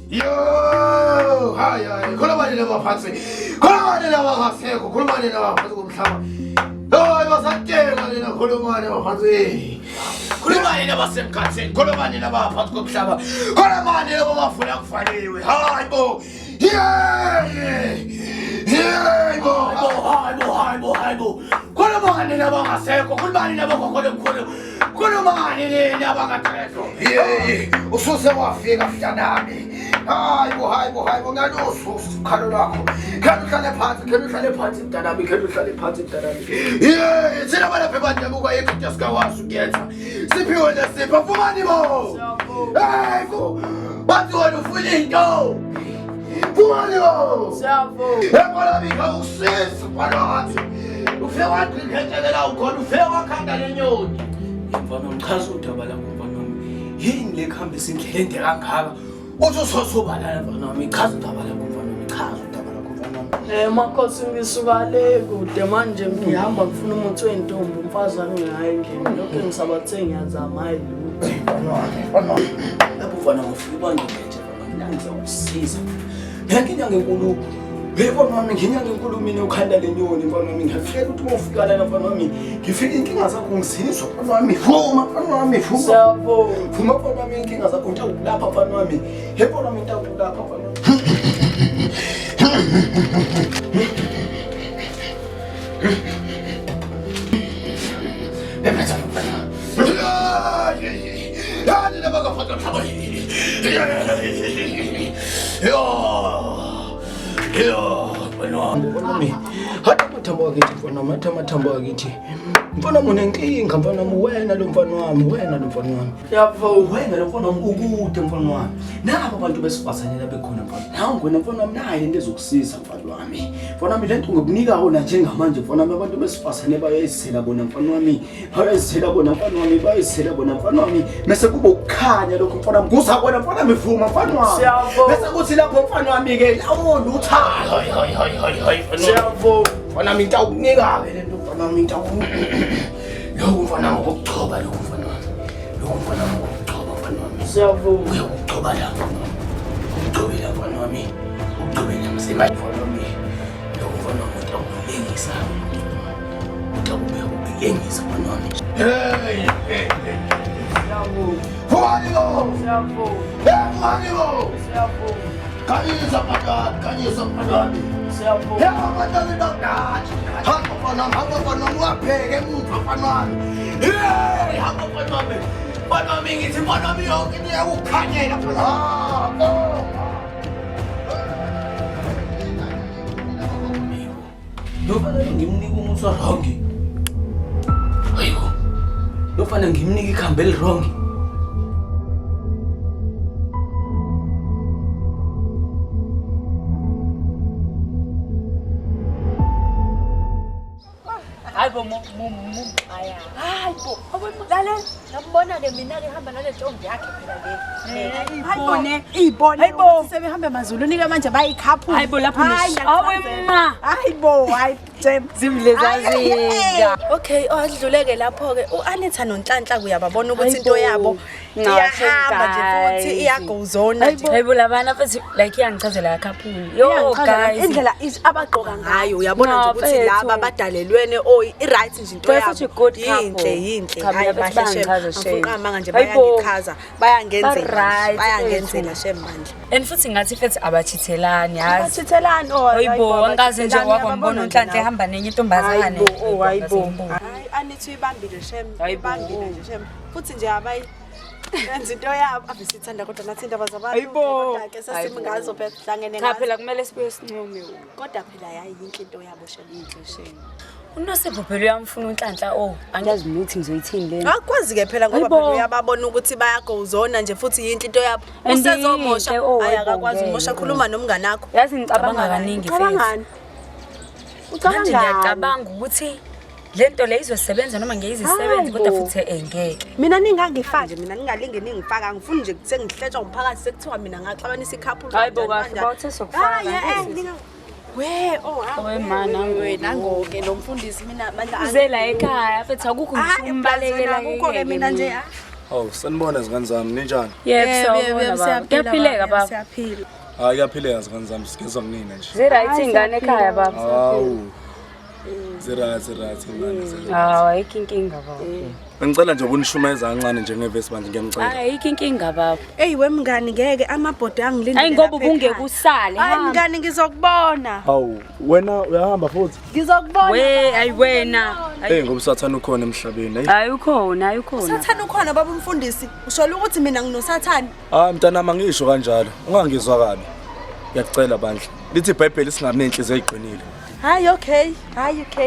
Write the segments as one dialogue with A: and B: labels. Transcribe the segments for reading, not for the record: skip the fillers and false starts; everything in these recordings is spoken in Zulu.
A: Yo, hayi khuluma nina phansi. Khuluma nina bakaseko, khuluma nina baphansi komhlaba. Hayi basatshela nina khuluma nina phansi. Khuluma nina basemkhathini, khuluma nina baphansi komhlaba. Khuluma nina bafuna kufaliwe. Hayi bo. Hayi bo. Khuluma nina bakaseko, khuluma nina bakokhole mkhulu. Khuluma nina bakathetho. Ususe wafika mntanami. Hayi bo ngalosu khalo lakho. Khale phansi mntanami, khale phansi mntanami. Thina balapha bandabuka ekho sikwazi ukuyetha. Siphiwe lesipha fumani bo. Hayi bo. Bathi wena ufuna into. Fumani bo. Siyabo. Yabona bika usisi kwalathi. Ufike waqhekhelela ukhona ufike wakhanda lenyoni. Mfana umchaza udaba lakho mfana wami. Yini lekhambisa indlela ende kangaka? Uzososobala mfana wami, chaza udaba lakho mfana wami, chaza udaba lakho mfana wami.
B: Makhosi ngisuka le kude manje ngihamba ngifuna umuthi wentombi umfazi wami ngaye ngene. Lokho ngisabathe ngiyazama hayi lutho.
A: Mfana wami. Lapho mfana ngifika bangilethe mfana wami, ngizokusiza. Ngiyakinya ngenkulumo. Mfana wami nginya ngenkulumo mina ukhanda lenyoni mfana wami, ngiyafika ukuthi mofika la mfana wami ngifika inkinga zakho ngisizwa mfana wami, vuma mfana wami, vuma.
B: Siyabo.
A: Vuma mfana wami inkinga zakho ntakulapha mfana wami. Mfana wami ntakulapha mfana wami. Mathambo akithi mfana wami, mathambo akithi. Mfana wami unenkinga mfana wami, wena lo mfana wami, wena lo mfana wami.
B: Yabo.
A: Wena lo mfana wami ukude mfana wami. Nabo abantu besifazane bekhona mfana. Nawe ngona mfana wami naye into ezokusiza mfana wami. Mfana wami lento ngokunika wona njengamanje mfana wami, abantu besifazane bayayisela bona mfana wami. Bayayisela bona mfana wami, bayayisela bona mfana wami. Mase kuba ukukhanya lokho mfana wami. Kuzakubona mfana wami vuma mfana wami.
B: Siyabo.
A: Bese kuthi lapho mfana wami ke lawo lutha. Hayi.
B: Siyabo.
A: Mfana wami ngikunika ke lento mfana wami ngikunika. Lo mfana wami ukugcoba lo mfana wami. Lo mfana wami ukugcoba mfana wami.
B: Siyabo.
A: Ukugcoba la. Ukugcobela mfana wami. Ukugcobela msemayi mfana wami. Lo mfana wami utakubelengisa. Utakubelengisa mfana wami.
B: Siyabo.
A: Fuanigo.
B: Siyabo.
A: Fuanigo.
B: Siyabo.
A: Kanisa padani.
B: Siyabo.
A: Abantwana baknathi. Hamba mfana wami wapheke emuva mfana wami. Hamba mfana wami. Mfana wami ngithi mfana wami yonke into yakukhanyela mfana wami. Lofana ngimnika umuthi wrongi. Hayibo. Lofana ngimnika ikhambi elirongi.
B: Hayibo aya. Hayibo. Lalela ngambona ke mina ke hamba nale ntombi yakhe phela le.
C: Hayibo sebehamba emazulwini ke manje bayikhaphu.
B: Hayibo lapho
C: awema. Hayibo
B: zimlezazinga.
C: Okay, adluleke lapho ke uAnita noNhlanhla kuyababona ukuthi into yabo iyahamba nje futhi iyagozona nje.
B: Hayibo labana futhi like iyangichazela yakhaphuli. Yo guys,
C: indlela abagqoka ngayo uyabona nje ukuthi laba badalelwene i-right nje into yabo. Yinhle. Hayi bahle shem. Manga nje bayangikhaza, bayangenzela shem manje.
B: And futhi ngathi futhi abachithelani yazi.
C: Abachithelani
B: hayibo angaze nje wakwambona uNhlanhla ehamba nenye intombazane.
C: Hayibo. Hayi Anita uyibambile shem. Ibambile nje shem. Futhi nje abayi yenza into yabo abisithanda kodwa nathi indaba zabantu kodwa ke sesimngazo phela hlangene
B: ngazo. Cha phela kumele sibuye sinqume.
C: Kodwa phela yayi yinhle into yabo shem inhle.
B: uNosipho phela uyamfuna uNhlanhla angazi ukuthi ngizoyithini lena.
C: Akwazi ke phela ngoba phela uyababona ukuthi bayagozona nje futhi yinhle into yabo. Usezomosha ayakakwazi umosha khuluma nomngane wakho.
B: Yazi ngicabanga kaningi
C: mfethu.
B: Manje ngiyacabanga ukuthi lento le izosebenza noma ngiyizisebenzi kodwa futhi ngeke.
C: Mina ningangifaka nje mina ningalinge ningifaka ngifuna nje sengihletshwa umphakathi sekuthiwa mina ngaxabanisa ikhaphu.
B: Hayibo kahle bawuthe sokufaka.
C: Mana wena ngoke lo mfundisi mina manje
B: uzela ekhaya futhi akukho ngishimbalekela
C: akukho ke mina nje
D: Hawu sanibona zingane zami ninjani?
B: Yebo kuyaphileka baba.
C: Siyaphila.
D: Hayi kuyaphileka zingane zami sigezwa kunina nje.
B: Ziright ingane ekhaya baba.
D: Hawu. Ziright ingane.
B: Hawu ayikho inkinga baba.
D: Ngicela nje ukunishumeza kancane njengevesi manje ngiyamcela.
B: Ayikho inkinga baba.
C: Eyi wemngani ngeke amabhodi angilindele.
B: Hayi ngoba ubungeke usale.
C: Hayi mngani ngizokubona.
D: Hawu wena uyahamba futhi?
C: Ngizokubona.
B: Ayi wena.
D: Ngoba usathana ukhona emhlabeni.
B: Hayi ukhona.
C: Usathana ukhona baba umfundisi. Ushola ukuthi mina nginosathana.
D: Hayi mntanami angisho kanjalo. Ungangizwa kabi. Ngiyacela bandla. Lithi iBhayibheli singabi nenhliziyo eziqinile.
C: Hayi okay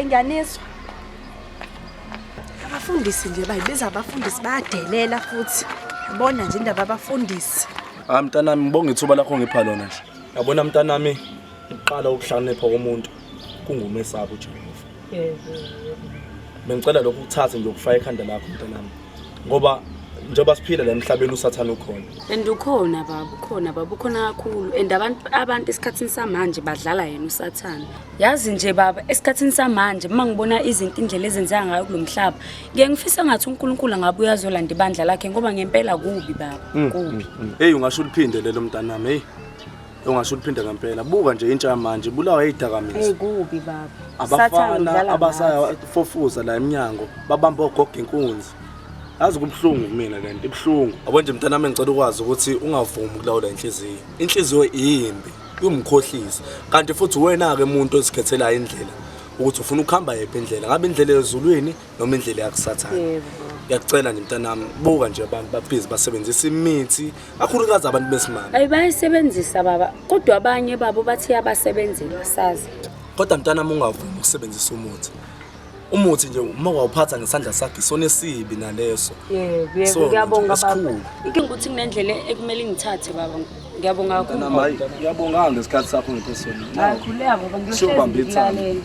C: ngiyaniswa. Abafundisi nje bayibiza abafundisi bayadelela futhi. Yabona nje indaba abafundisi.
D: Mntanami ngibonga ithuba lakho ngipha lona nje. Yabona mntanami uqala ukuhlakanipha komuntu kungumesabo uJehova. Bengicela lokhu ukuthathe nje ukufaka ekhanda lakho mntanami. Ngoba njengoba siphila la emhlabeni usathana ukhona.
B: And ukhona baba ukhona kakhulu and abantu esikhathini samanje badlala yena usathana. Yazi nje baba esikhathini samanje mangibona izinto indlela ezenzeka ngayo kulomhlaba ngeke ngifisa ngathi uNkulunkulu ngabe uyazolanda ibandla lakhe ngoba ngempela kubi baba kubi.
D: Ungasho uliphinde lelo mntanami ungasho uliphinde ngempela buka nje intsha manje bulawa ezidakamizwa.
B: Kubi baba.
D: Abafana abasaya fofuza la eminyango babamba ogogo inkunzi. Azi kubhlungu kumina lento ibhlungu. Abo nje mntanami ngicela ukwazi ukuthi ungavumi ukulawula inhliziyo. Inhliziyo iyimbi, uyumkhohlisi. Kanti futhi wena ke umuntu ozikhethela indlela ukuthi ufuna ukuhamba yephi indlela. Ngabe indlela yezulwini noma indlela yakusathana.
B: Yebo.
D: Ngiyacela nje mntanami buka nje abantu babhizi basebenzisa imithi kakhulukazi abantu besimame.
B: Ayi bayisebenzisa baba kodwa abanye babo bathi abasebenzile sazi.
D: Kodwa mntanami ungavumi ukusebenzisa umuthi nje uma wawuphatha ngesandla sakhe isona esibi naleso.
B: Yebo ngiyabonga baba. Inkinga ukuthi kunendlela ekumele ngithathe baba. Ngiyabonga kakhulu.
D: Mama ngiyabonga ngesikhathi sakho ngephesoni.
B: Khuleka baba ngiyohlezi.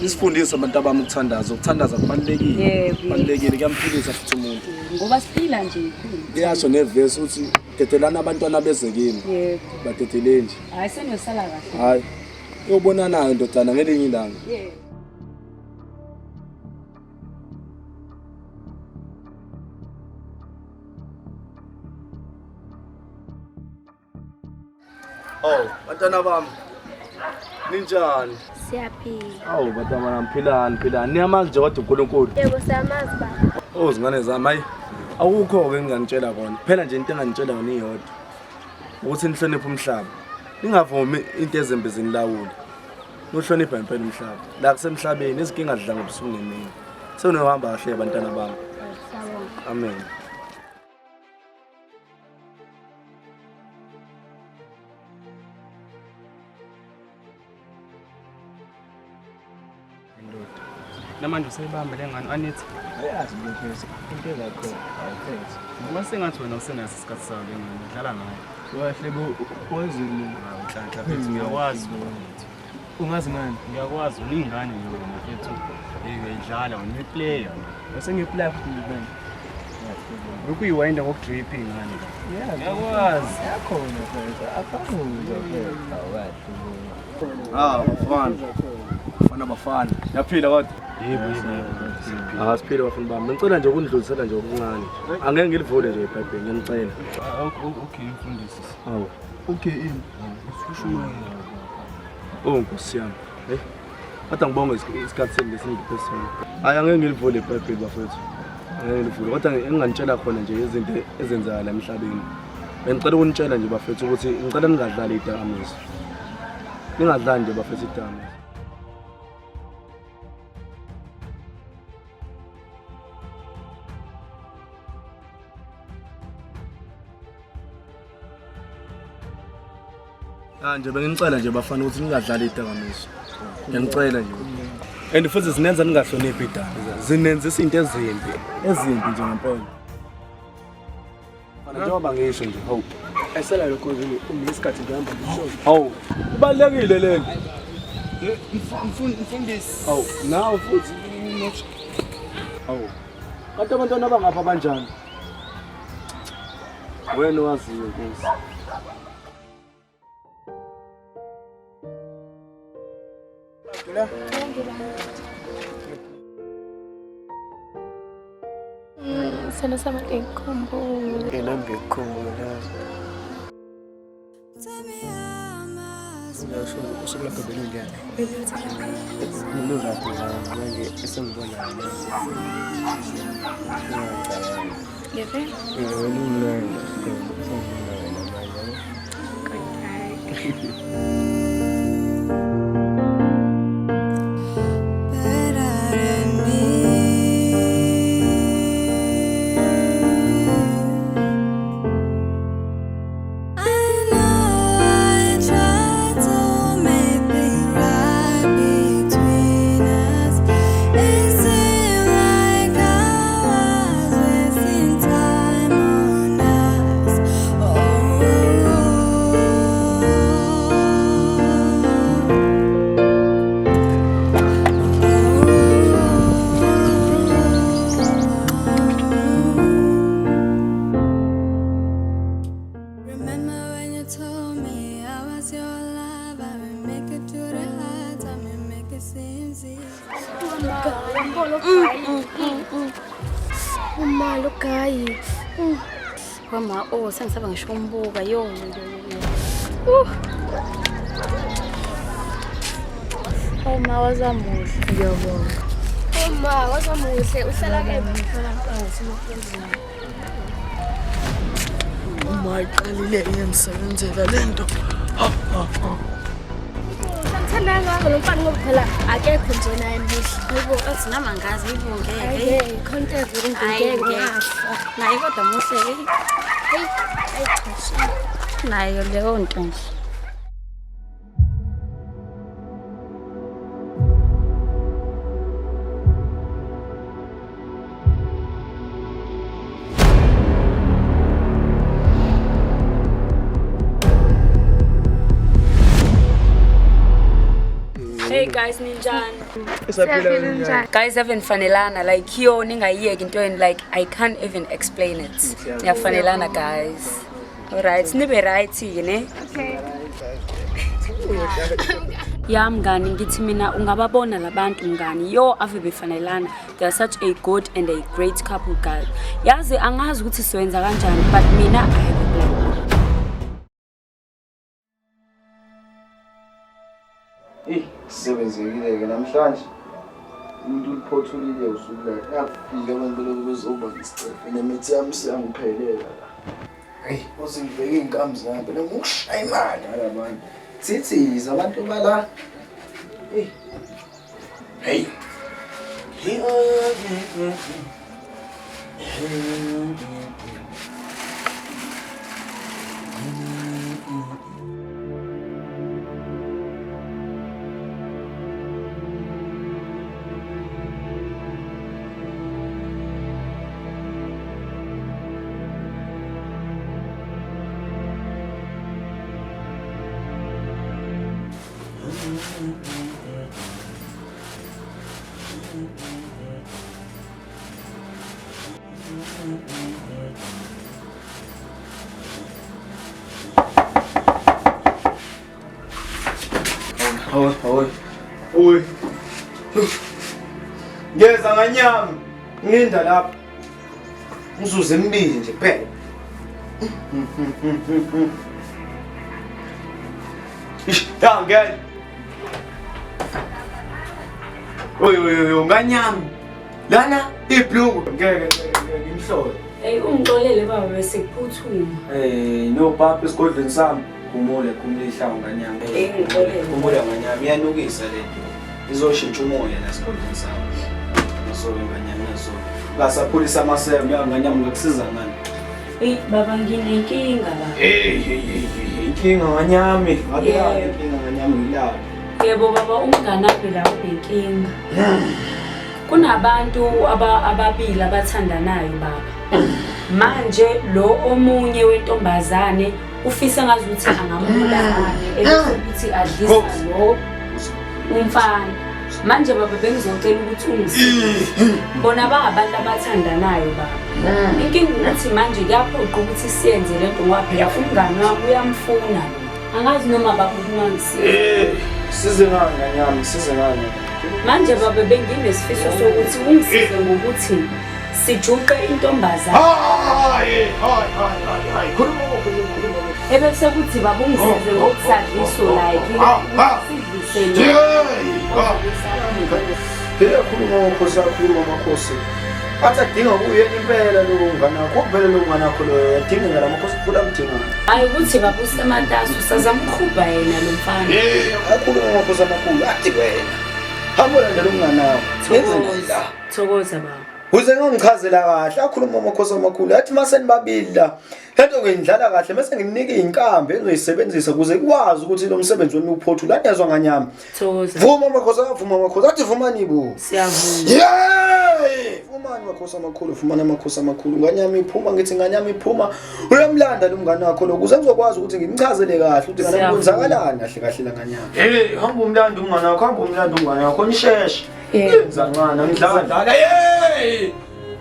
D: Isifundisa abantu abami ukuthandaza kubalekile. Kubalekile kuyamphilisa futhi umuntu.
B: Ngoba siphila nje.
D: Ngiyasho nevesi uthi dedelana abantwana bezekini.
B: Yebo.
D: Badedeleni nje.
B: Hayi senosala kahle.
D: Hayi. Uyobonana nayo ndodana ngelinye ilanga.
B: Yebo.
D: Bantwana bami. Ninjani?
E: Siyaphila.
D: Bantwana philani. Niyamazi nje kodwa uNkulunkulu.
E: Yebo siyamazi baba.
D: Zingane zami hayi. Awukho ke enginganitshela kona. Phela nje into enganitshela yona iyodwa. Ukuthi nihloniphe umhlaba. Ningavumi into ezembe zinilawule. Nohlonipha impela umhlaba. La kusemhlabeni izinkinga zidla ngobusuku nemini. Senohamba kahle bantwana bami. Amen.
F: Namanje usebambele ngani Anithi?
G: Ayazi mfethu into zakho awuphethe.
F: Ngoba sengathi wena usenaso isikhathi sawo ngani udlala ngayo.
G: Wahle kwezini
F: Nhlanhla mfethu ngiyakwazi.
G: ungazi ngani?
F: Ngiyakwazi uningane yona mfethu. Uyidlala uneplayer.
G: Bese ngiplay futhi bani.
F: Ukuyiwinda ngokudripping ngani. Ngiyakwazi.
G: Yakhona mfethu akamuza mfethu awathi.
D: Bafana. Yaphila kodwa.
F: Yebo.
D: Siphile bafana bami. Ngicela nje ukundlulisela nje okuncane. Angeke ngilivule nje iBhayibheli ngiyacela.
F: Okay mfundisi.
G: Okay ini.
D: Nkosi yami. Kodwa ngibonga isikhathi sesingiphesini. Hayi angeke ngilivule iBhayibheli bafethu. Angeke ngilivule. Kodwa enginganitshela khona nje izinto ezenzakala la emhlabeni. Bengicela ukunitshela nje bafethu ukuthi ngicela ningadlali idakamizwa. Ningadlali nje bafethu idakamizwa. Nje bengicela nje bafana ukuthi ningadlali idakamizwa. Ngiyacela nje. And futhi sinenza ningahloniphi idaba. Zinenza izinto ezimbi nje ngempela. Njengoba ngisho nje, hawu.
G: Esela lokho unesikhathi ngihamba ngisho.
D: Hawu. Kubalekile lento.
G: Mfundisi.
D: Hawu, nawe futhi. Hawu. Kanti abantwana abangapha kanjani? Wena waziyo Nkosi.
E: Sana sama ngikhumbula.
G: Nami ngikukhumbula. Usukulapha belingane. Nolurapi manje esengibonayo.
E: Ngeve? Umalo gayi. Mama, sengisaba ngisho umbuka yo. Ma wazamuhle. Ngiyabonga. Ma wazamuhle uhlala kephi?
G: Uma iqalile iyanisebenzela lento.
E: Ngithanda ngako lo mfana ngoba phela akekho nje naye embuhle.
B: Yebo, athi nama ngazi ibongeke.
E: Hey, contact ngeke ngafa.
B: Naye kodwa muhle ke.
E: Hey, ayixhoshi.
B: Nayo leyo nto nje. Hey guys, ninjani? Guys haven't fanelana like yo ningayiyeki into and like I can't even explain it. Niyafanelana guys. Alright, nibe right ne?
E: Okay.
B: Ya mngani ngithi mina ungababona labantu mngani yo ave befanelana. They are such a good and a great couple guys. Yazi angazi ukuthi siwenza kanjani but mina I have a plan.
H: Sisebenzekile ke namhlanje umuntu uliphothulile usuku la ngafika abantu bezoba ngisitefe nemithi yami siyangiphelela la hey uzingibeke inkambi zami phela ngokushaya imali alabantu sithi abantu bala hey Oi. Ngeza nganyama. Nginda lapha. Uzuze embili nje kuphela. Ya ngeke. Oy nganyama. Lana ibhlungu ngeke ngimhlole.
B: Hey ungixolele baba bese kuphuthuma.
H: No papa esigodlweni sami. Kumule kumlihla nganyama.
B: Ngixolele.
H: Kumule nganyama iyanukisa lento. Izoshintsha umoya la esigodlweni sami. Ngasobe nganyama so. Ngasaphulisa amasebe nganyama ngokusiza ngani.
B: Hey baba nginenkinga la.
H: Inkinga nganyama. Ngabe inkinga nganyama ngilapha.
B: Yebo baba umngane wami la unenkinga. Kunabantu ababili abathandanayo baba. Manje lo omunye wentombazane ufisa ngazuthi angamulana ukuthi adlisa lo umfana. Manje baba bengizocela ukuthi ungisize. Bona bangabantu abathandanayo baba. Inkinga ukuthi manje kuyaphoqa ukuthi siyenze lento ngoba phela umngane wami uyamfuna. Angazi noma baba ungangisiza.
H: Size nganyama, size nganyama.
B: Manje baba benginesifiso sokuthi ungisize ngokuthi sijuqe intombazane
A: hayi khuluma khuluma
B: ebese kuthi baba ungisize ngokusadliso like sidlisele
H: khuluma makhosi akhuluma makhosi athi adinga kuyena impela lo ngana wakho vele lo ngana wakho lo adinga ngala makhosi kula mdinga
B: hayi ukuthi baba usematasu sazamkhuba yena lo mfana
H: akhuluma makhosi amakhulu athi wena hamba la lo ngana wakho ngenzeni la
B: thokoza baba
H: uze ngichazelela kahle akhuluma amakhosi amakhulu athi mase nibabili la lento ngiyidlala kahle mase nginika izinkambi engizoyisebenzisa ukuze ikwazi ukuthi lo msebenzi wenu uphothula yazwa nganyama
B: thokoza
H: vuma amakhosi athi vumani bo
B: siyavuma
H: yey vumani amakhosi amakhulu nganyama iphuma ngithi nganyama iphuma uyamlanda lo mngane wakho lo ukuze ngizokwazi ukuthi ngimchazele kahle ukuthi ngana kwenzakalani kahle la nganyama hamba umlando umngane wakho nisheshe yenza ncane ngidlala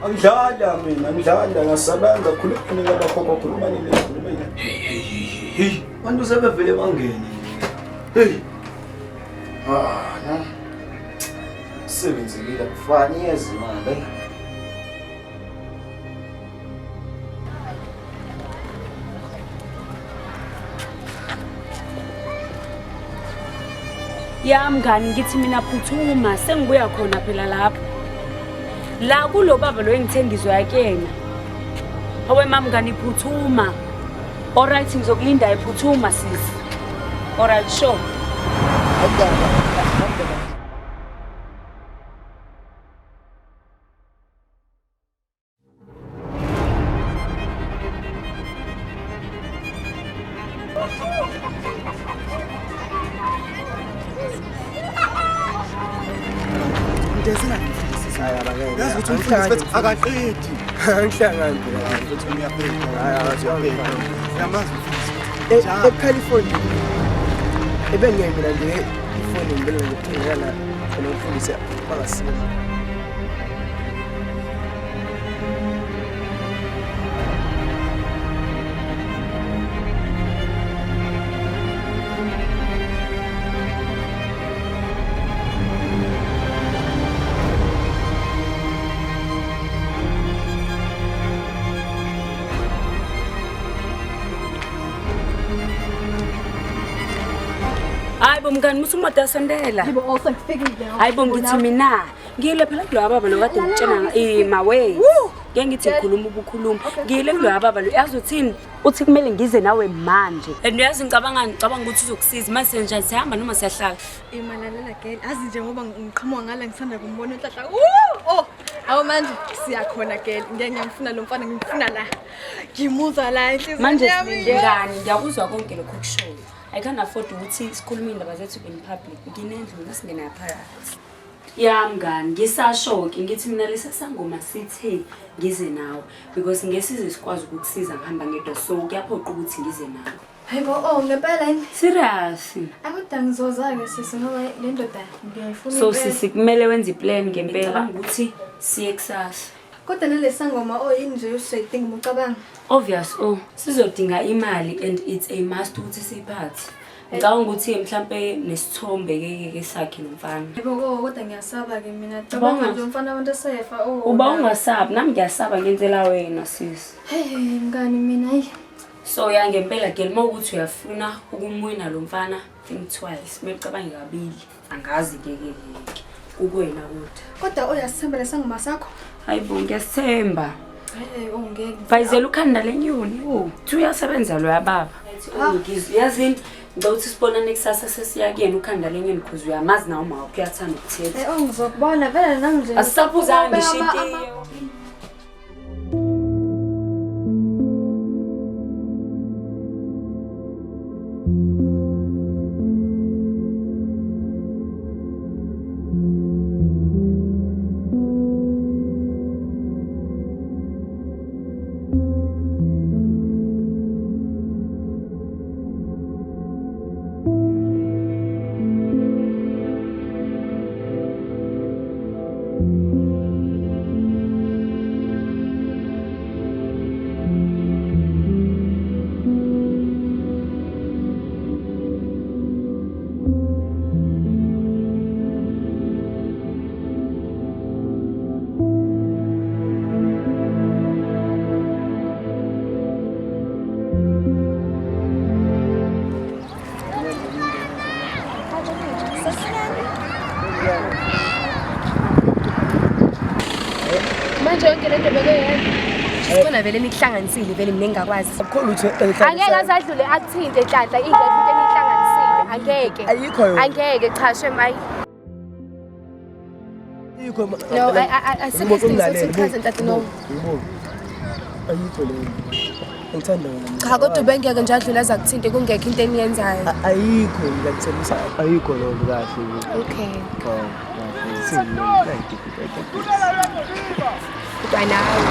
H: angidlala mina ngidlala ngasabenza khuluma labakho bakhuluma nini hey bantu sebevele bangene hey no sebenzekile kufani yezi manje
B: ya mngani ngithi mina phuthuma sengibuya khona phela lapho la kulo baba lo engithengizo yakena awe mama mngani phuthuma alright ngizokulinda ephuthuma sisi alright sure
G: akaqedi angihlangani ukuthi uyapheka yamazi eCalifornia ebengeke mina nje ifoni ngibele ngithengela khona ukufundisa abasini
B: hayi bomngani musu umadasondela
E: Yibo also figured now.
B: hayi bongithi mina ngile phela kulo baba lo kade ngitshena mawe ngeke ngithi ngikhuluma ubukhuluma ngile kulo baba lo yazothini uthi kumele ngize nawe manje and uyazi ngicabanga ukuthi uzokusiza manje senjani sihamba noma siyahlala
E: Imanalela girl. Azi nje ngoba ngiqhamuka ngala ngisanda kumbona enhlahla. Oh, awu manje siyakhona girl. Ngeke ngiyamfuna lo mfana ngimfuna la. Ngimuzwa la enhlizweni
B: manje
E: yami.
B: ngingani ngiyakuzwa konke lokho kushoyo I can't afford ukuthi sikhulume indaba zethu in public nginendlu nasingena phakathi ya mngani ngisashoki ngithi mina lesasangoma sithe ngize nawe because ngesize sikwazi ukukusiza ngihamba ngedwa so kuyaphoqa ukuthi ngize nawe
E: Hayibo ngempela yini?
B: serious
E: Akuda ngizoza-ke sisi ngoba le ndoda ngiyayifuna
B: so
E: impela.
B: sisi kumele wenze iplan ngempela ukuthi siye kusasa
E: Kodwa nale sangoma yini nje usayidinga ucabanga.
B: obvious sizodinga imali and it's a must ukuthi siphathe ngicabanga ukuthi mhlambe nesithombe ke sakhe nomfana
E: Hayibo kodwa ngiyasaba ke mina. Cabanga nje umfana abantu esefa
B: uba ungasabi nami ngiyasaba ngenzela wena sisi
E: Hey mngani mina hayi.
B: so ya ngempela ke ukuthi uyafuna ukumwina lo mfana think twice mecabanga kabili angazi ke kukwena kodwa
E: Kodwa uyasithembela sangoma sakho?
B: hayibo ngiyasithemba
E: Ngeke.
B: Fayizela ukhanda lenyoni uthi uyasebenza lo yababa yazini ngawuthi sibonane kusasa sesiya kuyena ukhanda lenyoni because uyamazi nawe uma uyathanda ukuthetha
E: Ngizokubona vele nami nje.
B: asisaphuzanga ngishitiye
E: ngibeke yedwa. Sicona vele nikuhlanganisile vele mina ngingakwazi. Angeke asadlule akuthinte Nhlanhla ingekho into enihlanganisile. Angeke.
G: Ayikho yona.
E: Angeke cha shem ayi.
G: Ayikho.
E: No, asikho isinto Nhlanhla no.
G: Ayikho leyo. Ngithanda wena.
E: Cha kodwa bengeke nje adlule azakuthinte kungekho into eniyenzayo.
G: Ayikho ngiyakutshela ayikho lokho kahle.
E: Okay.
G: Sini.
E: Kodwa nawe.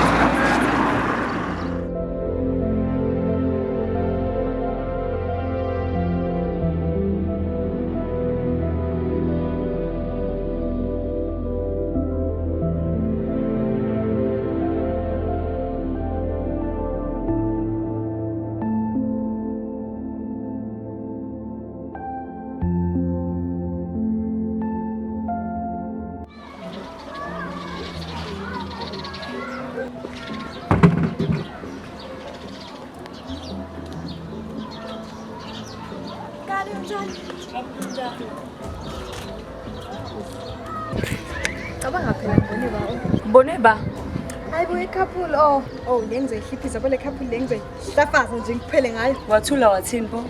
E: Cabanga phela ngibone ba.
B: Ngibone ba?
E: Hayibo i-couple nengizoyihliphisa phela i-couple lengizoyihlafaza nje ngiphele ngayo.
B: Wathula wathini bo?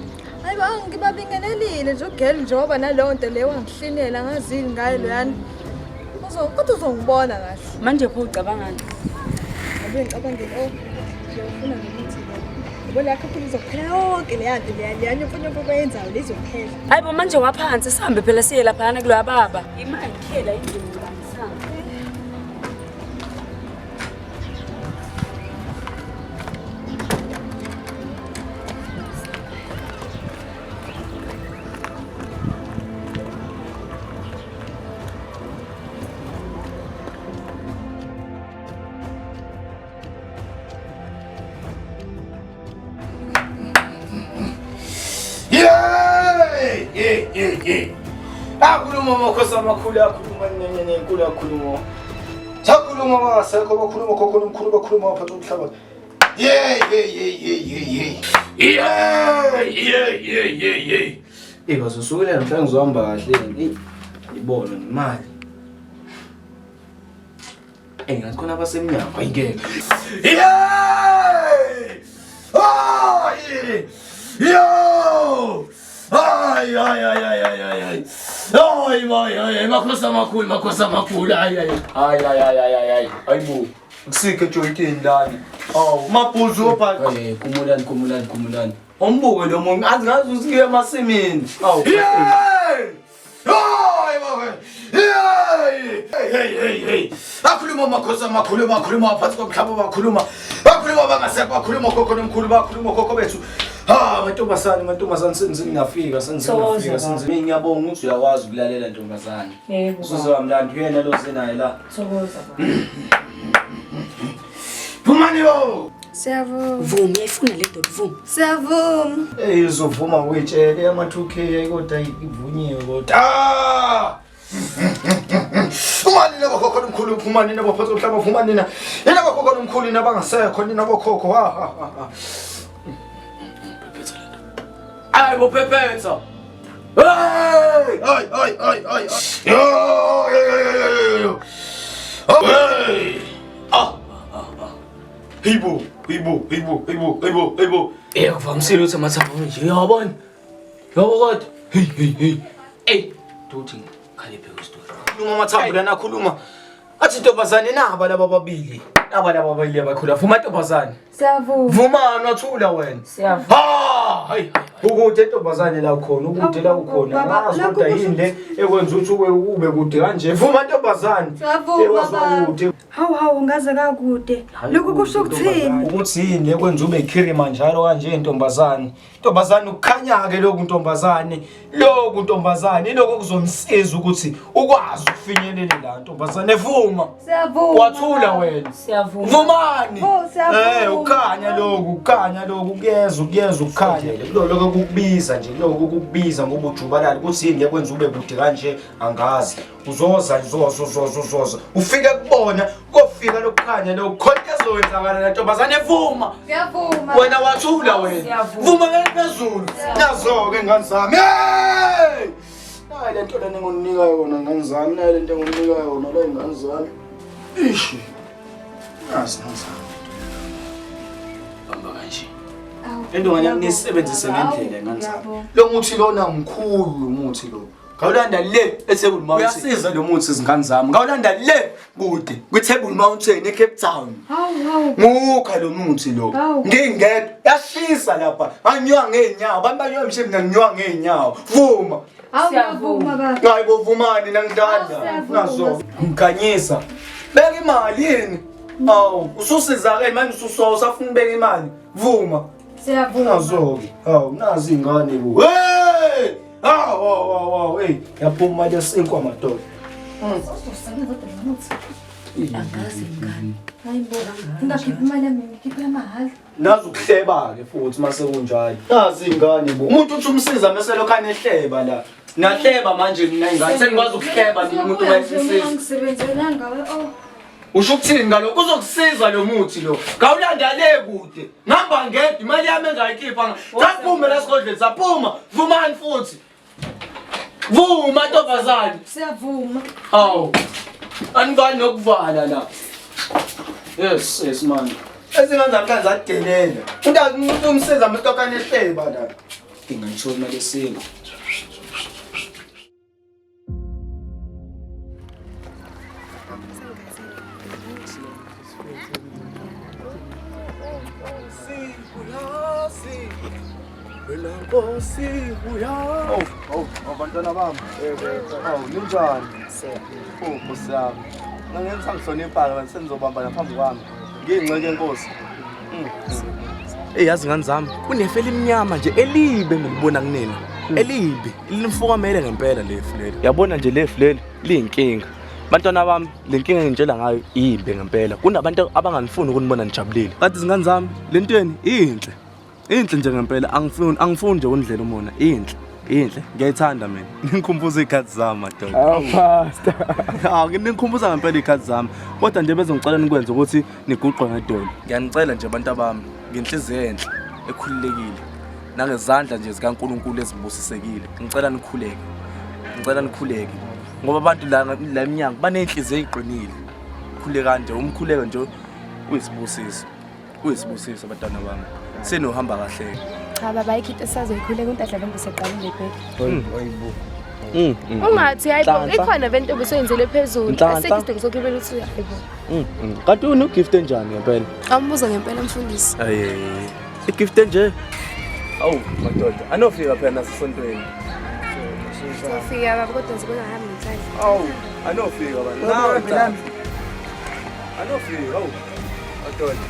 E: Hayibo ngibabingelelile nje ugeli njengoba naleyo nto leyo wangihlinela ngazini ngayo loyana. Kodwa uzongibona kahle.
B: Manje pho ucabangani?
E: Abe ngicabangile ngiyofuna ngokuthi ubona couple izophela yonke leyanto leyani mfuna ukuyenzayo lezophela.
B: Hayibo manje waphansi sihambe phela siye laphana kuloya baba. Imali khela indlela ngisanga.
A: Akhuluma makhosi amakhulu akhuluma nenkulu akhuluma. Sakhuluma bangasekho bakhuluma khokho nomkhulu bakhuluma baphatha umhlaba. Bazosukela namhlanje ngizohamba kahle ngibona nemali. Ngathi khona abasemnyango ayingeke. Yo! Ay, makhosi amakhulu. Ayibo. Kusike joyintini lani. Mabhuzu opha. Khumulani. Umbuke lo muntu azi usinge emasimini. Hey. Akhuluma makhosi amakhulu bakhuluma phansi komhlaba bakhuluma bangasekho bakhuluma khokho nomkhulu bakhuluma khokho bethu. Mantombazane sengingafika ngiyabonga ukuthi uyakwazi ukulalela ntombazane.
B: Yebo.
A: Usuzamlanda uyena lo zenayo la.
B: Thokoza ba.
A: Phumani yo.
E: Siyavuma.
B: Vuma uyayifuna le nto vuma.
E: Siyavuma.
A: Izovuma wetshele ama-2K kodwa ivunyiwe kodwa. Phumani nabo khokho nomkhulu phumani nabo phansi komhlaba phumani nina. Yena khokho nomkhulu nabangasekho nina bokhokho Ay, Pepeta! Hey! Yo! Hey! Hibo! Kuvamisile ukuthi amathambo nje uyabona? Yabo kodwa. Hey! Duthi khaliphe kwistori. Khuluma amathambo lana khuluma. Athi ntombazane naba laba babili. Abakhula. Vuma ntombazane.
E: Siyavuma.
A: Vuma wathula wena.
B: Siyavuma.
A: Hayi. Ukude ntombazane la khona, ukude la ukhona. Ngazi kodwa yini le ekwenza ukuthi ube kude kanje. Vuma ntombazane.
E: Siyavuma. Hawu ngaze kakude. Lokhu kusho ukuthini?
A: Ukuthi yini ekwenza ube khirima njalo kanje ntombazane. Ntombazane ukukhanya ke lokhu ntombazane. Lokho kuzomsiza ukuthi ukwazi ukufinyelela la ntombazane. Vuma.
E: Siyavuma.
A: Wathula wena.
B: Siyavuma.
A: Vumani.
E: Siyavuma.
A: Ukhanya lokhu kuyeza ukukhanya. Lokho kukubiza nje, ngoba ujubalala ukuthi yini ekwenza ube kude kanje angazi. Uzoza. Ufike kubona, kofika lokukhanya lokukhona ezowenzakala la ntombazane. Vuma.
E: Siyavuma.
A: Wena wathula wena. Vuma phezulu. Nazo-ke ngani zami. Hey! Nayi le nto lena engonika yona ngani zami, la ingane zami. Ishi. Nazi ngizama. Bamba kanje.
G: Endonganya nisebenzise ngendlela nganzama.
H: Lo muthi lona mkhulu umuthi lo. Ngawulanda le eTable Mountain.
G: Uyasiza lo muthi izingane zami. Ngawulanda le kude kwiTable Mountain eCape Town.
E: Hawu.
H: Ngukha lo muthi lo. Ngingedwa yashisa lapha. Anginywa ngeenyawo. Abantu banywa emshini nginywa ngeenyawo. Vuma.
E: Awuvuma baba.
H: Hayi bovumani nangidlala. Nazo.
G: Ngikhanyisa.
H: Beka imali yini? Awu, ususizakele manje usafuna ubeka imali. Vuma.
E: Siyavuma.
H: Nazo-ke. Hawu, nazi ingane ku. Hey! Hawu, hey. Yaphuma imali yesinkwa madoda.
B: Angazi ngani.
E: Hayibo. Ngingakhipha imali yami ngikhipha yamahhala.
H: Nazi ukuhleba-ke futhi mase kunjalo. Nazi ingane bo. Umuntu uthi umsiza mase lokhane ehleba la. Nahleba manje mina ingane sengikwazi ukuhleba umuntu wayesisiza.
E: Ngisebenzela ngawe.
H: Usho ukuthini ngalokho uzokusiza lo muthi lo. Ngawulanda le kude. Ngihamba ngedwa imali yami engayikhipha. Saphume lesigodleni saphuma. Vumani futhi. Vuma ntombazane.
E: Siyavuma.
H: Awu. Anibani nokuvala la. Yes man. Ezingane zami zadelela. Umuntu umsiza mhlokane ehleba la.
G: Ngingayithola imali esinga.
D: Abantwana bami. Ninjani? Nkosi yami. Ngangenza ngihlonipha la senizobamba laphambi kwami. Ngiyingxeke enkosi. Yazi ngani zami, kunefu elimnyama nje elibe ngilibona kunina. Elibe, lilimfukamele ngempela lefu leli. Yabona nje lefu leli liyinkinga. Bantwana bami, lenkinga engitshela ngayo imbe ngempela. Kunabantu abanganifuni ukunibona nijabulile. Kanti izingane zami, lentweni inhle. Inhle nje ngempela, angifuni nje ukundlela umona. Inhle, ngiyayithanda mina. Ngikhumbuza ikhathi zami madoda.
G: Pastor.
D: Ngikhumbuza ngempela ikhathi zami. Kodwa nje bezongicela nikwenze ukuthi niguqwe ngedolo. Ngiyanicela nje abantu bami, ngenhliziyo enhle, ekhululekile. Nangezandla nje zikaNkulunkulu ezibusisekile. Ngicela nikhuleke. Ngoba abantu la eminyango banenhliziyo eziqinile. Khuleka nje, umkhuleko nje uyisibusiso abantwana bami. Senohamba kahle.
I: Cha baba ikhithe sazoyikhuleka untahla bonke seqalile ibheke.
D: Hayibo.
I: Ungathi hayibo ikhona vento obusenzele phezulu. Asekho sokuphela uthi hayibo.
D: Kanti unegift enjani ngempela?
I: Awumbuza ngempela mfundisi.
D: Igift enje. Awu madoda, anofika phela nasesontweni.
I: Sofika baba kodwa zikunahambi ngithanda.
D: Awu, anofika bani. Nawe phela. Anofika, awu. Madoda.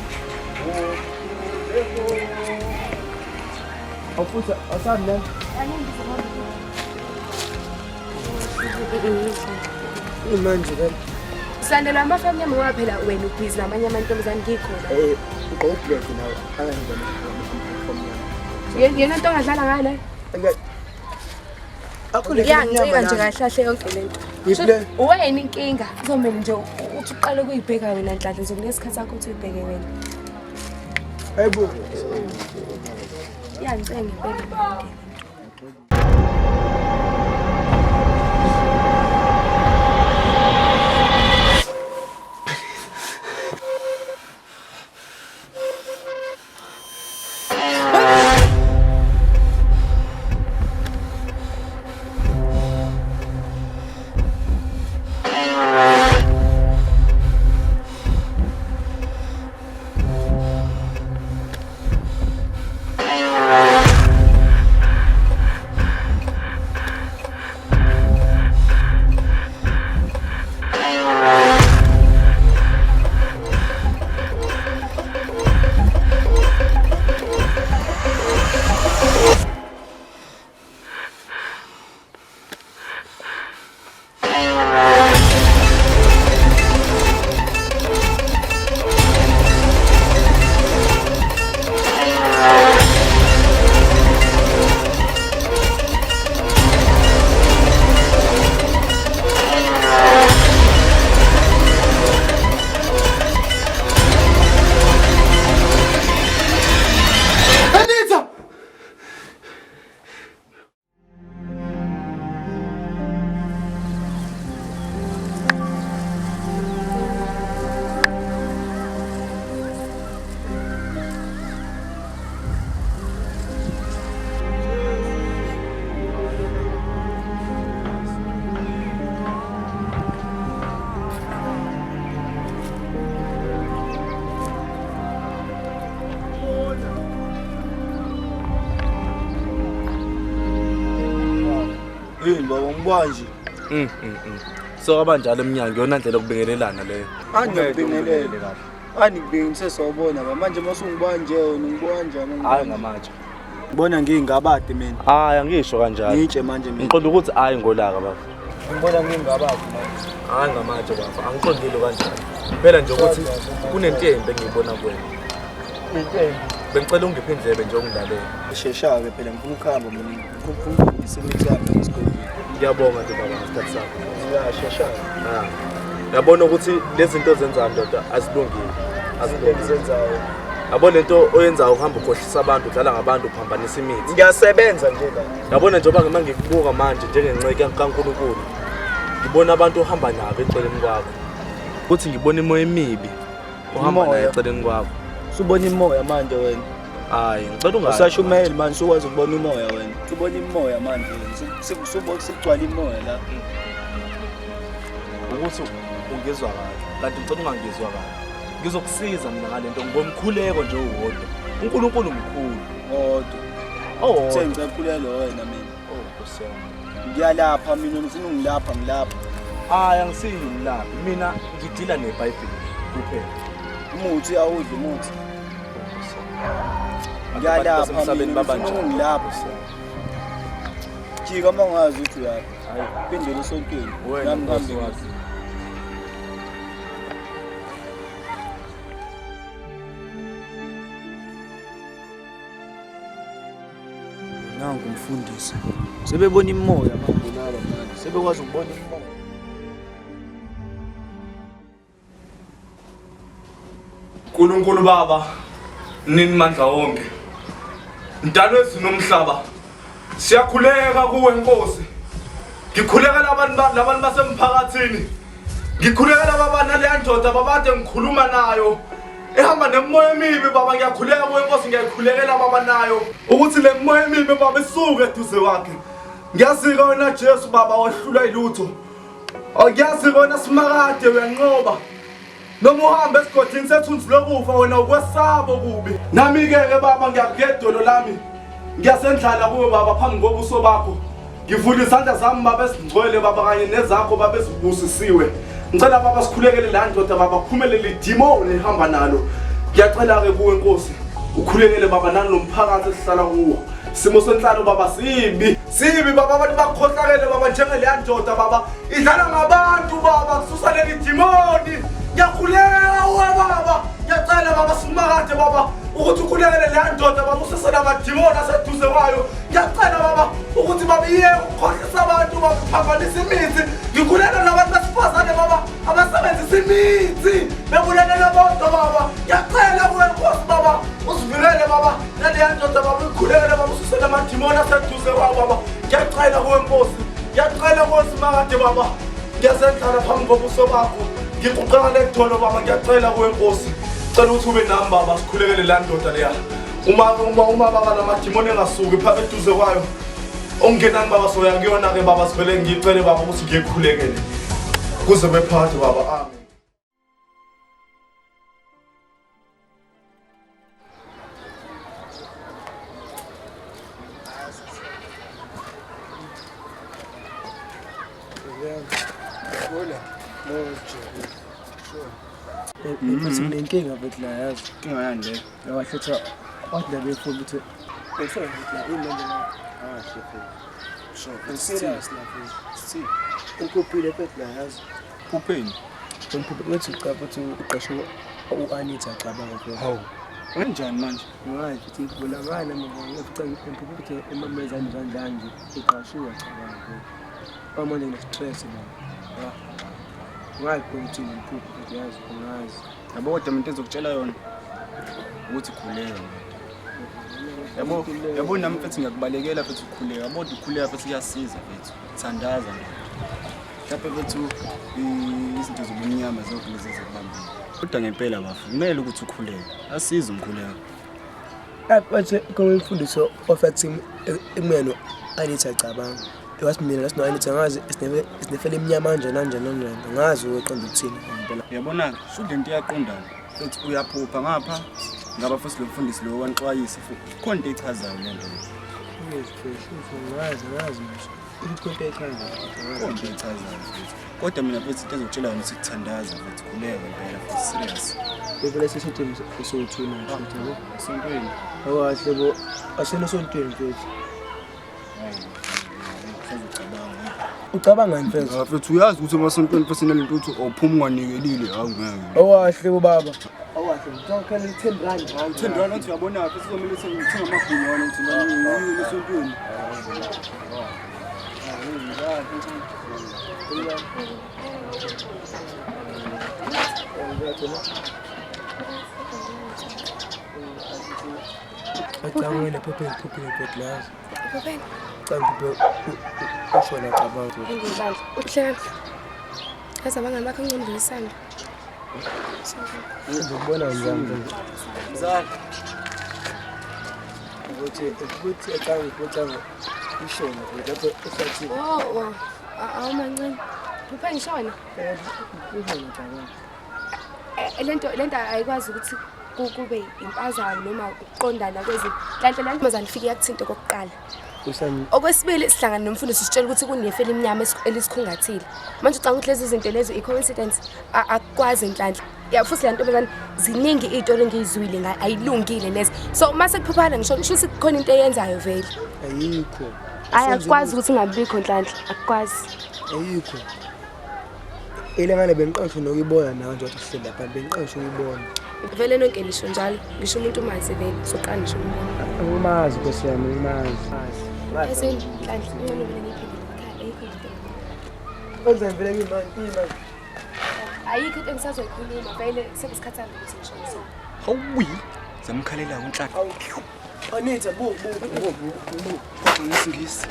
D: Awufuthi asani la. Manje la.
I: Sandela amafamily ami ngoba phela wena ubhizi namanye amantombazane ngikhona.
G: Ugqobhle nawe.
I: Yena into ongadlala ngayo la. Yancika nje kahlahle yonke lento. Wena inkinga kuzomela nje uthi uqale ukuyibheka wena Nhlanhla uzokunika isikhathi sakho uthi uyibheke wena.
G: Hayibo.
I: Yancika ngempela.
H: Ngivini baba ngibanje.
D: So abanjalo eminyango yona ndlela okubingelelana leyo.
H: Angibingelela. Anibingise sawubona ba manje masungibanje wena ngibanja manje.
D: Hayi ngamatshe.
H: Ngibona ngingabade mina.
D: Hayi angisho kanjalo.
H: Ngitshe manje mina.
D: Ngiqonda ukuthi hayi ngolaka baba.
H: Ngibona ngingabade manje.
D: Hayi ngamatshe baba. Angiqondile kanjalo. Phela nje ukuthi kunentembe engiyibona kuwena.
H: Intembe.
D: Bengicela ungiphe indlebe nje ongilalela.
H: Shesha ke phela ngifuna ukuhamba mina. Ngifuna imisebenzi yami esikoleni.
D: Ngiyabonga nje baba ngesikhathi sakho.
H: Shesha.
D: Yabona ukuthi lezi zinto zenzayo ndoda asilungile.
H: Azizenzayo.
D: Yabona lento oyenzayo uhamba ukhohlisa abantu udlala ngabantu uphambanisa imithi.
H: Ngiyasebenza nje la.
D: Yabona njengoba ngikubuka manje njengenceke kaNkulunkulu. Ngibona abantu ohamba nabo eceleni kwakho. Kuthi ngibona imoya emibi ohamba nayo eceleni kwakho.
H: Usubona imoya manje wena.
D: Hayi ngicela ungazi.
H: Usashumela manje sokwazi ukubona umoya wena. Ubona imoya manje wena. Sikugcwala imoya la.
D: Ukuthi ungezwa kahle. Kanti ngicela ungangizwa kahle. Ngizokusiza mina ngalento ngibona umkhuleko nje uwodwa. uNkulunkulu mkhulu.
H: Kodwa. Ngicela ukukhuleka wena mina.
D: Nkosi yami.
H: Ngiyalapha mina ngifuna ungilapha ngilapha.
D: Hayi angisiyi umlaphi. Mina ngidila neBhayibheli kuphela.
H: Umuthi awudli umuthi. Ngiyalapha emhlabeni babanje ngilapha. Jika mangazi ukuthi uyaphi. Hayi phindela esontweni. Nami ngihambe ngazi. Nangu umfundisi. Sebebona imoya mangolala manje. Sebekwazi ukubona imoya.
D: uNkulunkulu Baba nini mandla wonke Mdalo ezinomhlaba siyakhuleka kuwe Nkosi ngikhuleka labantu basemphakathini ngikhuleka labantu naleyandoda babade ngikhuluma nayo ehamba nemoya emibi Baba ngiyakhuleka kuwe Nkosi ngiyakhulekela Baba nayo ukuthi le moya emibi Baba isuke eduze wakhe ngiyazika wena Jesu Baba wahlula ilutho ngiyazika wena Simakade uyanqoba noma uhambe esigodini sethunzi lokufa wena ukwesaba okubi nami ke Baba ngiyakugedolo lami ngiyasendlala kuwe Baba phambi kobuso bakho ngivula izandla zami Baba esingcwele Baba kanye nezakho Baba ezibusisiwe ngicela Baba sikhulekele la ndoda Baba kuphumelele idimoni ehamba nalo ngiyacela ke kuwe Nkosi ukhulekele Baba nalomphakathi esihlala kuwo simo senhlalo Baba sibi Baba abantu bakhohlakele Baba njengeleya ndoda Baba idlala ngabantu Baba kususa leli dimoni ngiyakhuleka uwe Baba ngiyacela Baba Simakade Baba ukuthi ukhulekele leya ndoda Baba usesela amadimoni aseduze kwayo ngiyacela Baba ukuthi Baba iye ukukhohlisa abantu Baba uphambanisa imithi ngikhuleka nabantu besifazane Baba abasebenzisa imithi bebulele abantu Baba ngiyacela kuwe Nkosi Baba usivikele Baba naleya ndoda Baba ukhulekele Baba ususela amadimoni aseduze kwayo Baba ngiyacela kuwe Nkosi ngiyacela kuwe Simakade Baba ngiyasendlala phambi kobuso bakho ngikuqala ekuthola Baba ngiyacela kuwe Nkosi cela ukuthi ube nami Baba sikhulekele la ndoda leya uma Baba lamadimoni engasuki phakathi eduze kwayo ongenani Baba soya kuyona ke Baba sivele ngicele Baba ukuthi ngikhulekele kuze bephathe Baba amen.
H: Inkinga futhi la yazi.
F: Inkinga yani le.
H: Yawahletha wathi la befuna ukuthi bese la imali la
F: shefe.
H: so serious la futhi. Ukupile futhi la yazi.
F: Kupheni.
H: Wethi uqapha uqasho uAnita cabanga futhi.
F: Hawu. Kanjani manje?
H: Ngathi futhi ngibonakala manje ngicela ukuthi emamezani kanjani nje iqashiwe cabanga futhi. Manje ngine stress manje. Ngathi ukuthi ngiphuphuma futhi yazi ngazi.
F: Yabo kodwa into ezokutshela yona ukuthi khuleka. Yabo nami mfethu ngiyakubalekela futhi ukukhuleka. Yabo ukukhuleka futhi kuyasiza mfethu. Thandaza. Lapha mfethu izinto zobumnyama zonke lezi ezibambile. Kodwa ngempela bafu kumele ukuthi ukhuleke. Asiza umkhuleko.
H: Aphathe komfundiso ofethi imeno Anita cabanga. Ewasimina lasino Anita ngazi isinefele eminyama kanjani ngazi uqonda ukuthini ngempela.
F: Yabona sho lento iyaqondana. Futhi uyaphupha ngapha ngaba futhi lo mfundisi lo wanixwayisa futhi khona into echazayo lento.
H: Ngazi manje. Ikhonto ekhaya.
F: Konke echazayo mfethu. Kodwa mina mfethu into ezokutshela yona ukuthi kuthandaza mfethu kuleka ngempela futhi serious.
H: Bevele sesithembu sokuthuna mfethu yabo.
F: Esontweni.
H: Awahle bo asenosontweni mfethu. Ucabanga ngani mfethu?
F: Mfethu uyazi ukuthi emasontweni mfethu nalento awuphuma unganikelile hawu ngeke.
H: Awahle bo baba. Awahle ngicela 10 rand.
F: 10 rand ngithi uyabona mfethu sizomela sithenga amabhunyana ukuthi nami esontweni.
H: Acangile phephe glass.
I: Phephe.
H: Cangile ushona cabanga.
I: Ngibandla. Uhleka. Yazi abangani bakho ngiyimbilisana.
H: Ngibona njani
F: Mzali.
H: ukuthi acangile ishona lapho esathi
I: Oh. Awumancane. Phephe ngishona.
H: ushona cabanga.
I: Lento ayikwazi ukuthi kube impazamo noma ukuqondana kwezinto. Hlanhla la ntombazane ifike yakuthinta kokuqala. Okwesibili sihlangana nomfundisi sitshela ukuthi kunefe elimnyama elisikhungathile. Manje ucanga ukuthi lezi zinto lezi i-coincidence akukwazi Nhlanhla. Ya futhi la ntombazane ziningi izitori engizizwile ayilungile lezi. So mase kuphuphana ngisho ukuthi kukhona into eyenzayo vele.
H: Ayikho.
I: Akukwazi ukuthi ngabikho Nhlanhla, akukwazi.
H: Ayikho. Elengane bengiqoqisho nokuyibona nawe nje wathi sihleli lapha bengiqoqisho ukuyibona.
I: Vele nonke lisho njalo, ngisho umuntu umazi vele, soqala ngisho umuntu.
H: Umazi Nkosi yami, umazi.
I: Bese Nhlanhla ingane vele ngiphindile ekhaya, ayikho into.
H: Kwenza vele ngimanje.
I: Ayikho into engisazoyikhuluma, vele sekusikhathana ukuthi ngisho so.
F: Hawi. Zamkhalela uNhlanhla.
H: Anitha bu.
F: Kodwa ngesingisi.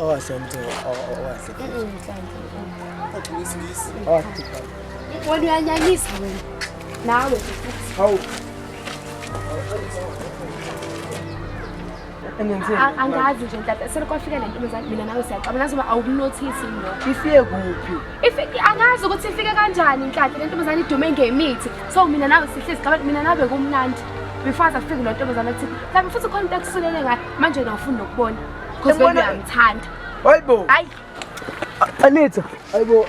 H: Awasemtho awahle.
I: Nhlanhla.
F: Kodwa ngesingisi.
H: Awathi.
I: Wena uyanyanyisa wena. Nawe
H: Hawu.
I: Angazi nje Nhlanhla, selikwafika le ntombazane mina nawe siyaqaba ngazi uma awukunothisi lo.
H: Ifike kuphi?
I: Ifike angazi ukuthi ifike kanjani Nhlanhla le ntombazane idume ngemithi. So mina nawe sihlezi qaba mina nawe kumnandi. Before afike lo ntombazane ethi, "Mhlawumbe futhi khona into ekusulele ngayo, manje ngiyafuna nokubona." Because vele uyamthanda.
H: Hayibo.
I: Hayi.
H: Anitha. Hayibo.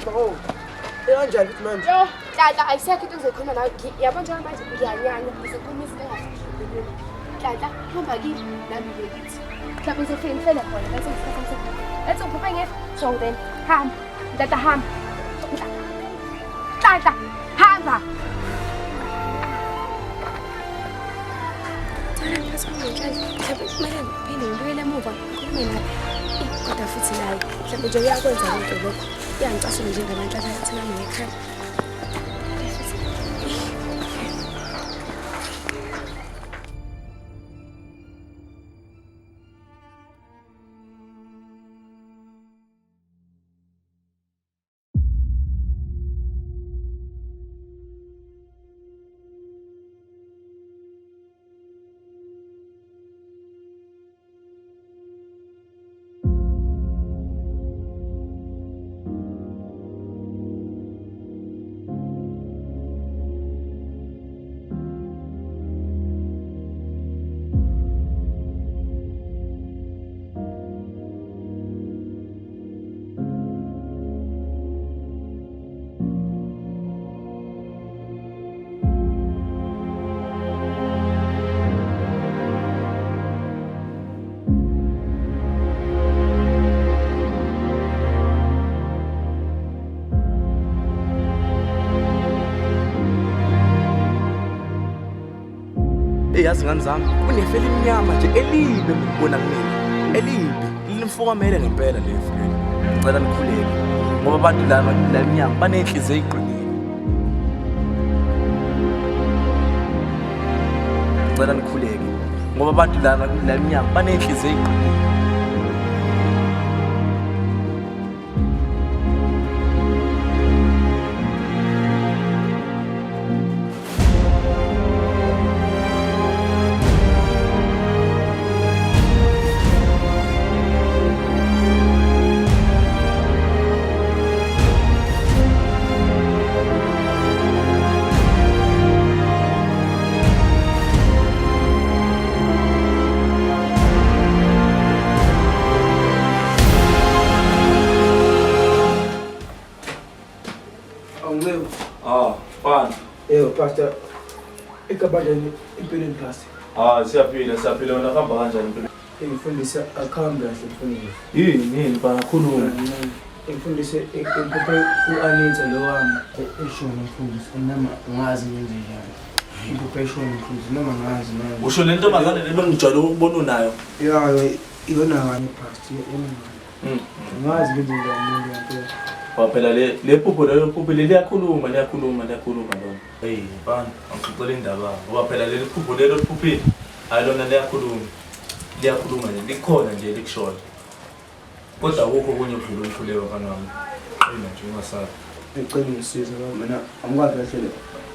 H: Oh. Kanjani futhi manje?
I: Yo, Nhlanhla ayisekho into engizokhuluma nawe. Yabo njengoba manje ngiyanyanya, ngizokhuluma izinto engafanele. Nhlanhla, hamba kimi nami ngiyithi. Mhlawumbe ngizofika ngifele khona bese ngisikhathi sekhona. Let's uphuphe ngefo. So then, hamba. Nhlanhla hamba. Nhlanhla, hamba. Mhlawumbe kumele ngiphinde ngibuyele emuva ngikhulume naye. Kodwa futhi naye mhlawumbe nje uyakwenza into lokho. Iyangicasula njengabantu abathina ngekhaya.
D: Yazi ngani zami kunefe elimnyama nje elibe ngikubona kumina elibe lilimfukamele ngempela lefe leli ngicela nikhuleke ngoba abantu lana eminyama banenhliziyo eziqinile ngicela nikhuleke ngoba abantu lana eminyama banenhliziyo eziqinile
H: Pastor. Ekabajani impilo pastor.
D: Siyaphila wena kuhamba kanjani impilo?
H: Ngifundisa akhambe kahle mfundisi.
D: Yini bana khuluma.
H: Ngifundise impuphe uAnita lo wami eshona mfundisi noma ngazi ngenze njani. Impuphe eshona mfundisi noma ngazi noma.
D: Usho le ntombazane lebengijwayele ukubona unayo.
H: Ya iyona ngani pastor yena. Ngazi ngenze njani ngempela.
D: Waphela le phupho leli liyakhuluma lona. Hey bana angixoxela indaba. Ngoba phela leli phupho lelo liphuphile. Hayi lona liyakhuluma nje likhona nje likushola. Kodwa akukho okunye ukudlula umkhuleko kanami. Yena nje ungasazi.
H: Ngicela ungisize ngoba mina angikwazi kahle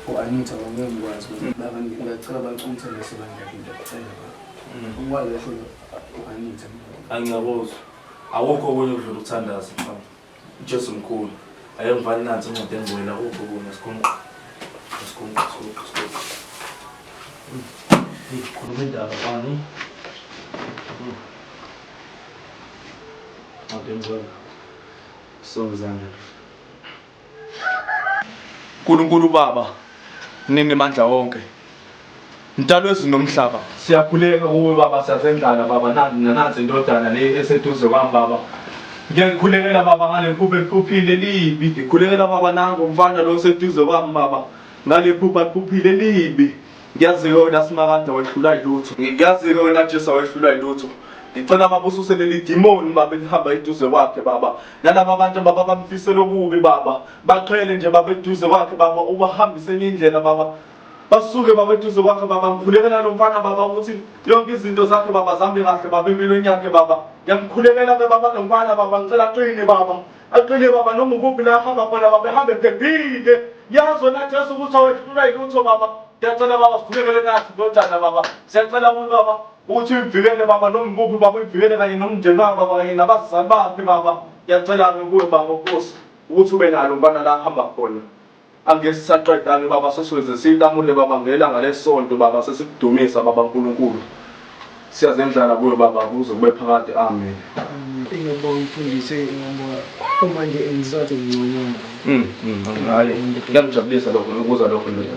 H: uAnita ngoba ngikwazi baba ngicela baqumthele sebandla ngicela. Angikwazi kahle uAnita.
D: Angiyabuzwa. Awukho okunye ukudlula ukuthandaza mfana. Ujesu mkhulu. Ayengivali nansi umuntu engwela ukho kuna sikhonqa. Khuluma indaba bani? Adenzweni.
F: Sozana. Nkulunkulu Baba, ningemandla wonke. Ntalo ezinomhlaba. Siyakhuleka kuwe Baba siyazendlala Baba nansi indodana le eseduze kwami Baba. Ngiyakhulekela Baba ngale phupho eliphuphile libi. Ngikhulekela Baba nangu umfana lo oseduze kwami Baba. Ngale phupho eliphuphile libi. Ngiyazi yona simakade wehlula ilutho. Ngiyazi yona Jesu wehlula ilutho. Ngicela Baba ususele le demon Baba elihamba eduze kwakhe Baba. Nalabo abantu Baba bamfisela okubi Baba. Baqhele nje Baba eduze kwakhe Baba ubahambisele indlela Baba. Basuke Baba eduze kwakhe Baba. Ngikhulekela lo mfana Baba ukuthi yonke izinto zakhe Baba zihambe kahle Baba empilweni yakhe Baba. Ngiyakhulekela Baba lo mfana Baba ngicela aqine Baba. Aqine Baba noma ukuphi la hamba khona Baba ehambe phephile. Yazi wena Jesu ukuthi awehlula ilutho Baba. Ngiyacela Baba sikhulekele nathi ndodana Baba. Siyacela Baba ukuthi uyivikele Baba noma ukuphi Baba uyivikele kanye nomndeni Baba kanye nabazali bakhe Baba. Ngiyacela kuwe Baba Nkosi ukuthi ube nalo mfana la hamba khona. Angesisaqedanga Baba sesiweze silamule Baba ngelanga lesonto Baba sesikudumisa Baba uNkulunkulu. Siyazendlala kuwe Baba kuze kube phakade amen.
H: Ngiyabonga umfundisi ngiyabonga uma nje engizathi ngiyonyona.
F: Hayi ngiyangijabulisa lokho ukuza lokho nje.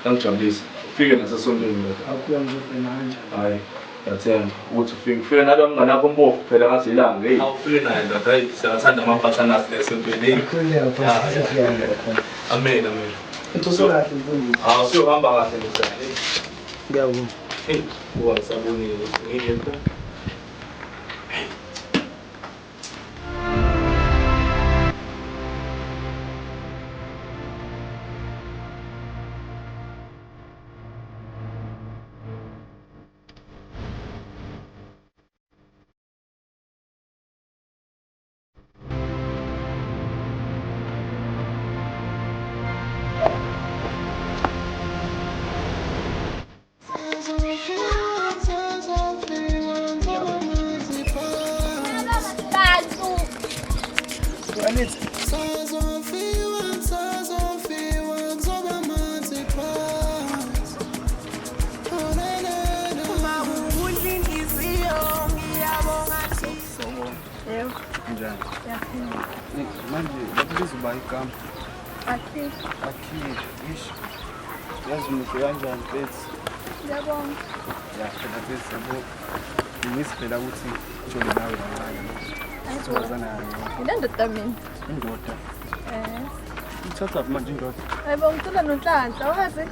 F: Ngiyangijabulisa. Ufike nasesontweni lokho.
H: Akuyangizwe manje.
F: Hayi ngiyathenga ukuthi ufike nalo mngane wakho mbovu phela ngathi ilanga hey. Awufike naye ndoda hayi siyathanda amabhatana nasesontweni. Amen.
H: Intoso kahle mfundisi.
F: Siyohamba kahle ngisale.
H: Ngiyabonga.
F: Hey, sabonile ngiyepha. Manje lakuzoba igama. Akhi. Ish. Yazumuke kanjani bethi?
E: Ngiyabonga.
F: Ya, phela bethi sabo. Ngisifela ukuthi ujole nawe kancane. Ayizozana nayo.
E: Nginendoda mina.
F: Indoda. Uthatha manje indoda.
E: Hayibo ngicela noNhlanhla wazi.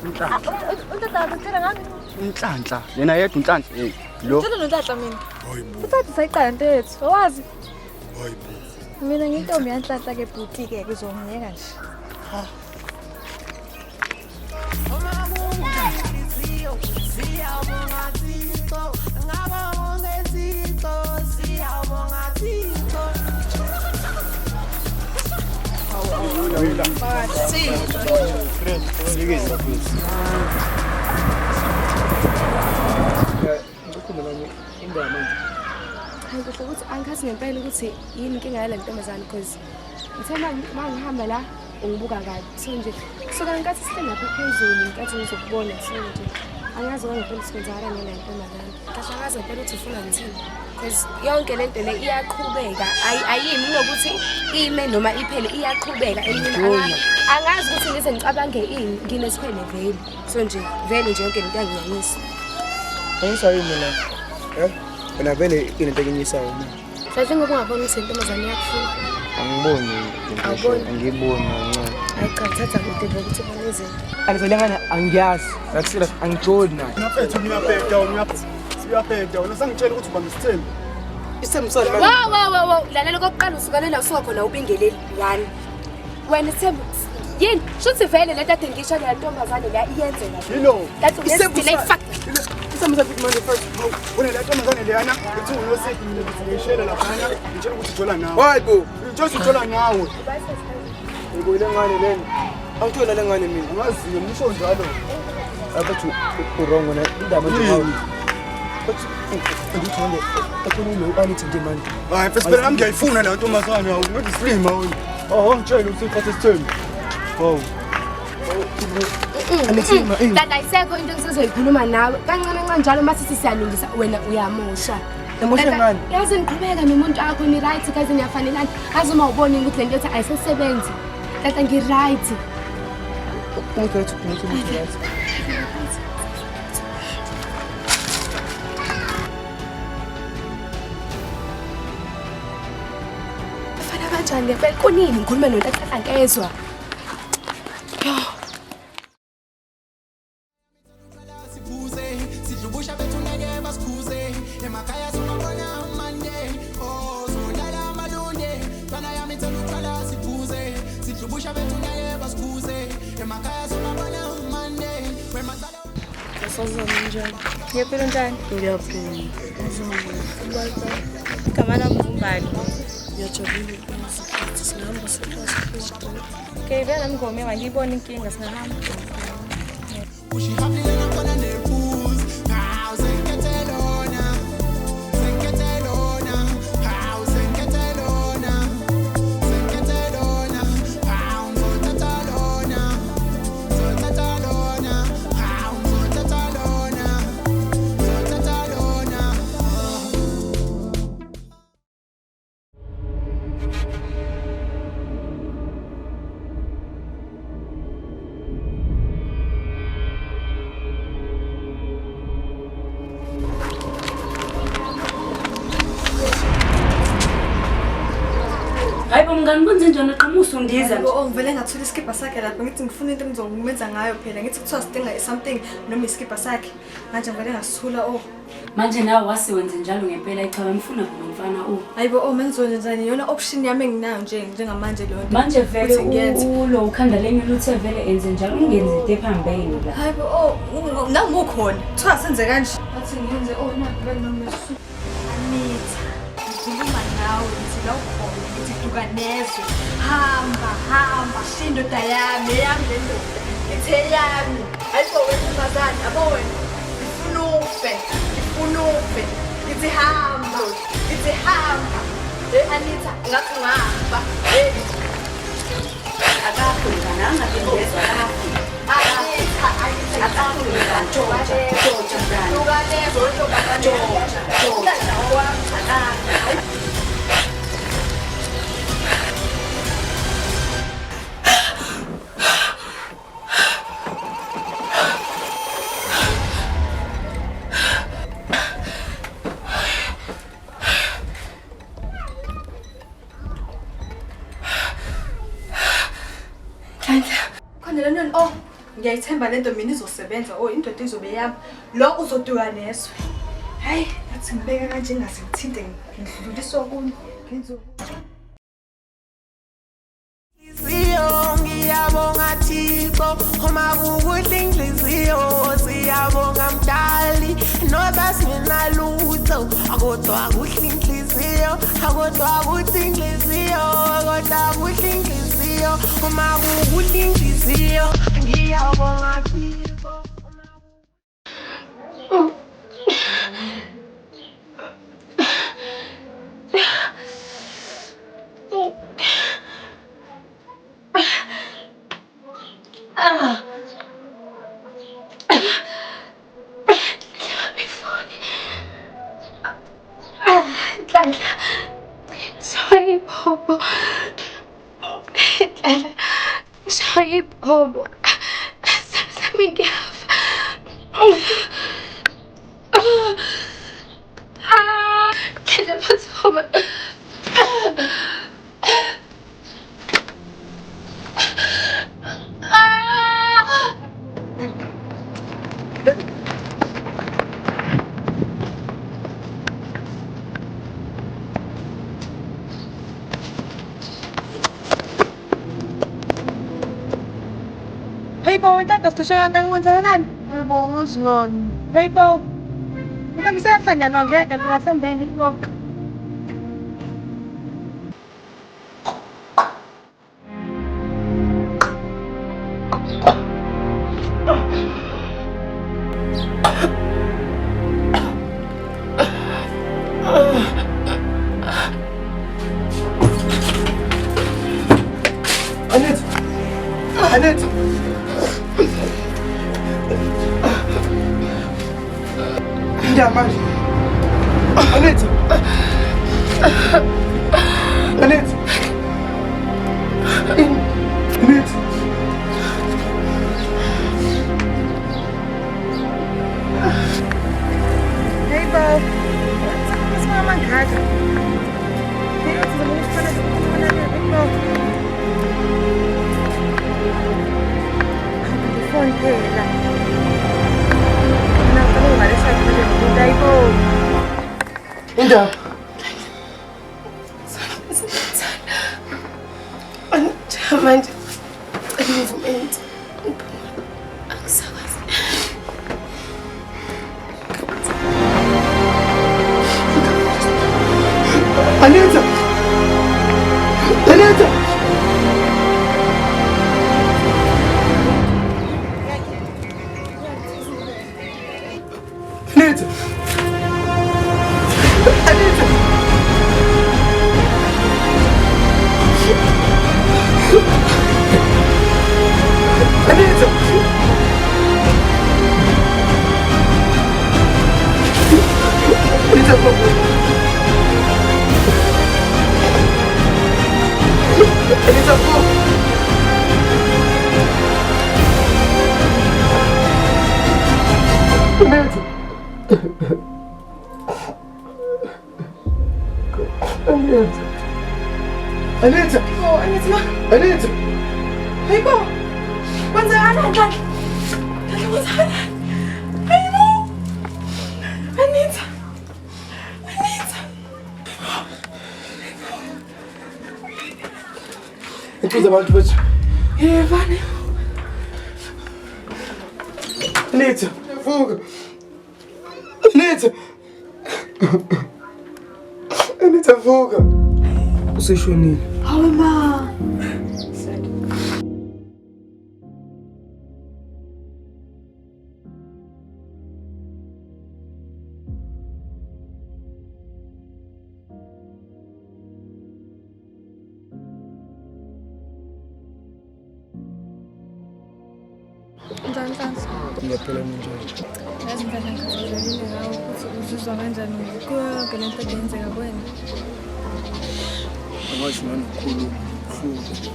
E: Unhlanhla ngicela ngani?
F: Inhlanhla. Yena yedwa inhlanhla. Lo.
E: Ngicela noNhlanhla mina. Hayibo. Uthatha sayiqala ntethu. Wazi? Hayibo. Mina ngintombi yanhlanhla ke bhuti ke kuzongiyeka nje.
I: Ngikuhle ukuthi angikhathi ngempela ukuthi yini inkinga yale ntombazane because ngithe mangihamba la ungibuka kabi so nje kusuka ngenkathi sihle lapha phezulu ngenkathi ngizokubona so nje Angazi ngempela ukuthi kwenzakalani ngale ntombazane. Kahle angazi ngempela ukuthi ufuna ngithini. Because yonke lento le iyaqhubeka. Ayimi nokuthi ime noma iphele iyaqhubeka emini. Angazi ukuthi ngize ngicabange ini nginesikhwele vele. So nje vele nje yonke into yanginyanyisa.
J: Angisa yini la? Wena vele into engiyisayo mina.
I: Hlahle ngoba ungaboni ukuthi intombazane yakufuna.
J: Angiboni into angiboni ncane.
I: Hayi cha thatha kude ukuthi ubone izinto.
J: Angiselengana angiyazi. That's serious angijodi nayo.
F: Ngaphethe siyaphetha wena sangitshela ukuthi ubamba isithembu.
J: Isithembu sani manje?
I: Wow lalela kokuqala usukalela usukhona ubingeleli yani. Wena isithembu yini shuthi vele lento ade ngisho le ntombazane la iyenzeka.
F: Yilo.
I: That's the delay factor.
F: Isithembu sathi manje first. Wena le ntombazane leyana uthi unosiphi mina ngishela laphana ngitshela ukuthi ujola nawe.
J: Hayibo.
F: Ngitshela ujola nawe.
J: Ngibuyele ngane lena. Awuthola lengane mina.
F: Ungaziyo ngisho njalo.
J: Abathi urong wena indaba nje ngawo. Bathi ngithole ekuni lo anithi nje manje.
F: Hayi mfethu phela nami ngiyayifuna la ntombazane yawo ngathi slim awuni. Oh ngitshela ukuthi uphathe isithembu. Oh.
I: Tata isekho into engisizoyikhuluma nawe kancane kanjalo masithi siyalungisa wena uyamosha.
J: Emosha ngani?
I: Yazi ngiqhubeka nomuntu akho ni right kaze niyafanelana. Azuma ubone ukuthi lento ethi ayisebenzi. Tata ngi right.
J: Ngikhethe ukuthi
I: Fana kanjani ngempela konini ngikhuluma nontata nkezwa.
E: Ngiyaphi njani?
B: Ngiyaphila.
E: Igama lami ngumbali.
B: Ngiyajabula ukuthi singahamba siklasi.
E: Okay, vele ngome ngiyibona inkinga singahamba.
B: Hayibo mngani kwenze njani aqhamuka usundiza nje.
E: Ngivele ngathula iskipa sakhe lapha ngithi ngifuna into engizokumenza ngayo phela ngithi kuthiwa sidinga something noma iskipa sakhe manje ngivele ngasithula
B: Manje nawe wasiwenze njalo ngempela ichawe mfuna bona mfana
E: Hayibo mengizonenzani yona option yami enginayo njengamanje leyo nto.
B: Manje vele ulo ukhanda lenyulu uthe vele enze njalo ungenze into ephambene la.
E: Hayibo nangu ukhona kuthiwa senze kanje bathi ngiyenze nakho noma Anita ngikhuluma nawe ngithi la ukhona ngithi dukanezwe hamba shindoda yami le ndoda ithe yami ayibo wena mfazane abo wena ifuna ufe ithi hamba Anita ngathi ngihamba
B: Akakhulana angabingezwa
E: ngiyayithemba lento mina izosebenza indoda izobe yami lo uzoduka neswe hayi ngathi ngibeka kanje ngase ngithinte ngidluliswa kunye
K: ngiyabonga Thixo uma kukuhle inhliziyo siyabonga mdali noba singenalutho kodwa kuhle inhliziyo uma kukuhle inhliziyo ngiyabonga Thixo
I: Oh, sami ngiyafa. Ngena phansi.
E: Hey, Bo, gusto siya ng mansanan. Bonus nun. Hey, Bo. Bukan bisa apa ya, Noga? Kan rasa benit mo.
J: Annette! Indah, mari. Annette! Annette! Annette!
E: Hey, Bo. Mas mama gaga. Hey, vamos para hey, Bo. Phone kailan? Natanong nga sa akin na buday ko.
J: Indah!
I: Ano naman? Movement. Ang sawas.
J: Annette! Annette! Annette! Annette! Annette! Annette, por favor. Annette, por favor. Annette! Annette! Annette!
E: Oh, Annette ma.
J: Annette!
E: Hey, Bo. Mansanan kan? Mansanan. Hey, Bo. Annette. Annette.
J: Entuza abantu bethu.
E: Vane.
J: Annette! Vuka! Annette! Annette, vuka! Useshonile.
E: Hawe ma.
J: Ngiyaphela njani?
E: Yazi mfana ngikuzolile ngawo ukuthi uzizwa kanjani konke lento engenzeka kuwena.
F: Angasho nanokukhulu futhi.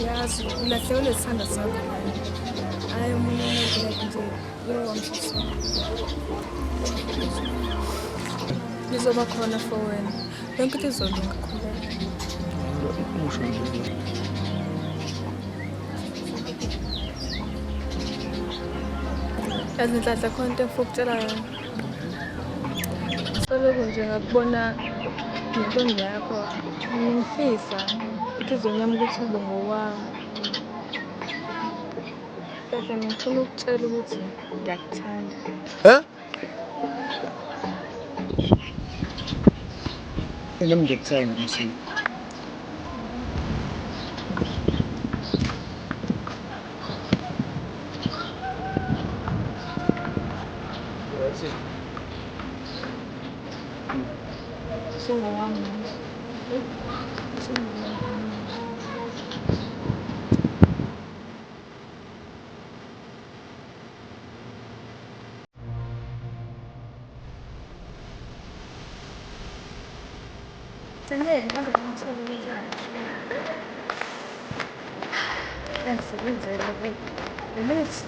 E: Yazi ulahlekelwe lesithanda sakho manje. Hayi umuntu umuntu nje yowamshisa. Ngizoba khona for wena. Yonke into izolunga khuleka.
J: Usho nje.
E: Yazi Nhlanhla khona into engifuna ukutshela yona. Selokhu nje ngakubona nentombi yakho ngifisa inhliziyo yami ukuthi ube ngowami. Bese ngifuna ukutshela ukuthi ngiyakuthanda.
J: Nami ngikuthanda msini.
E: Singowami. Ngiyasebenzela imithi.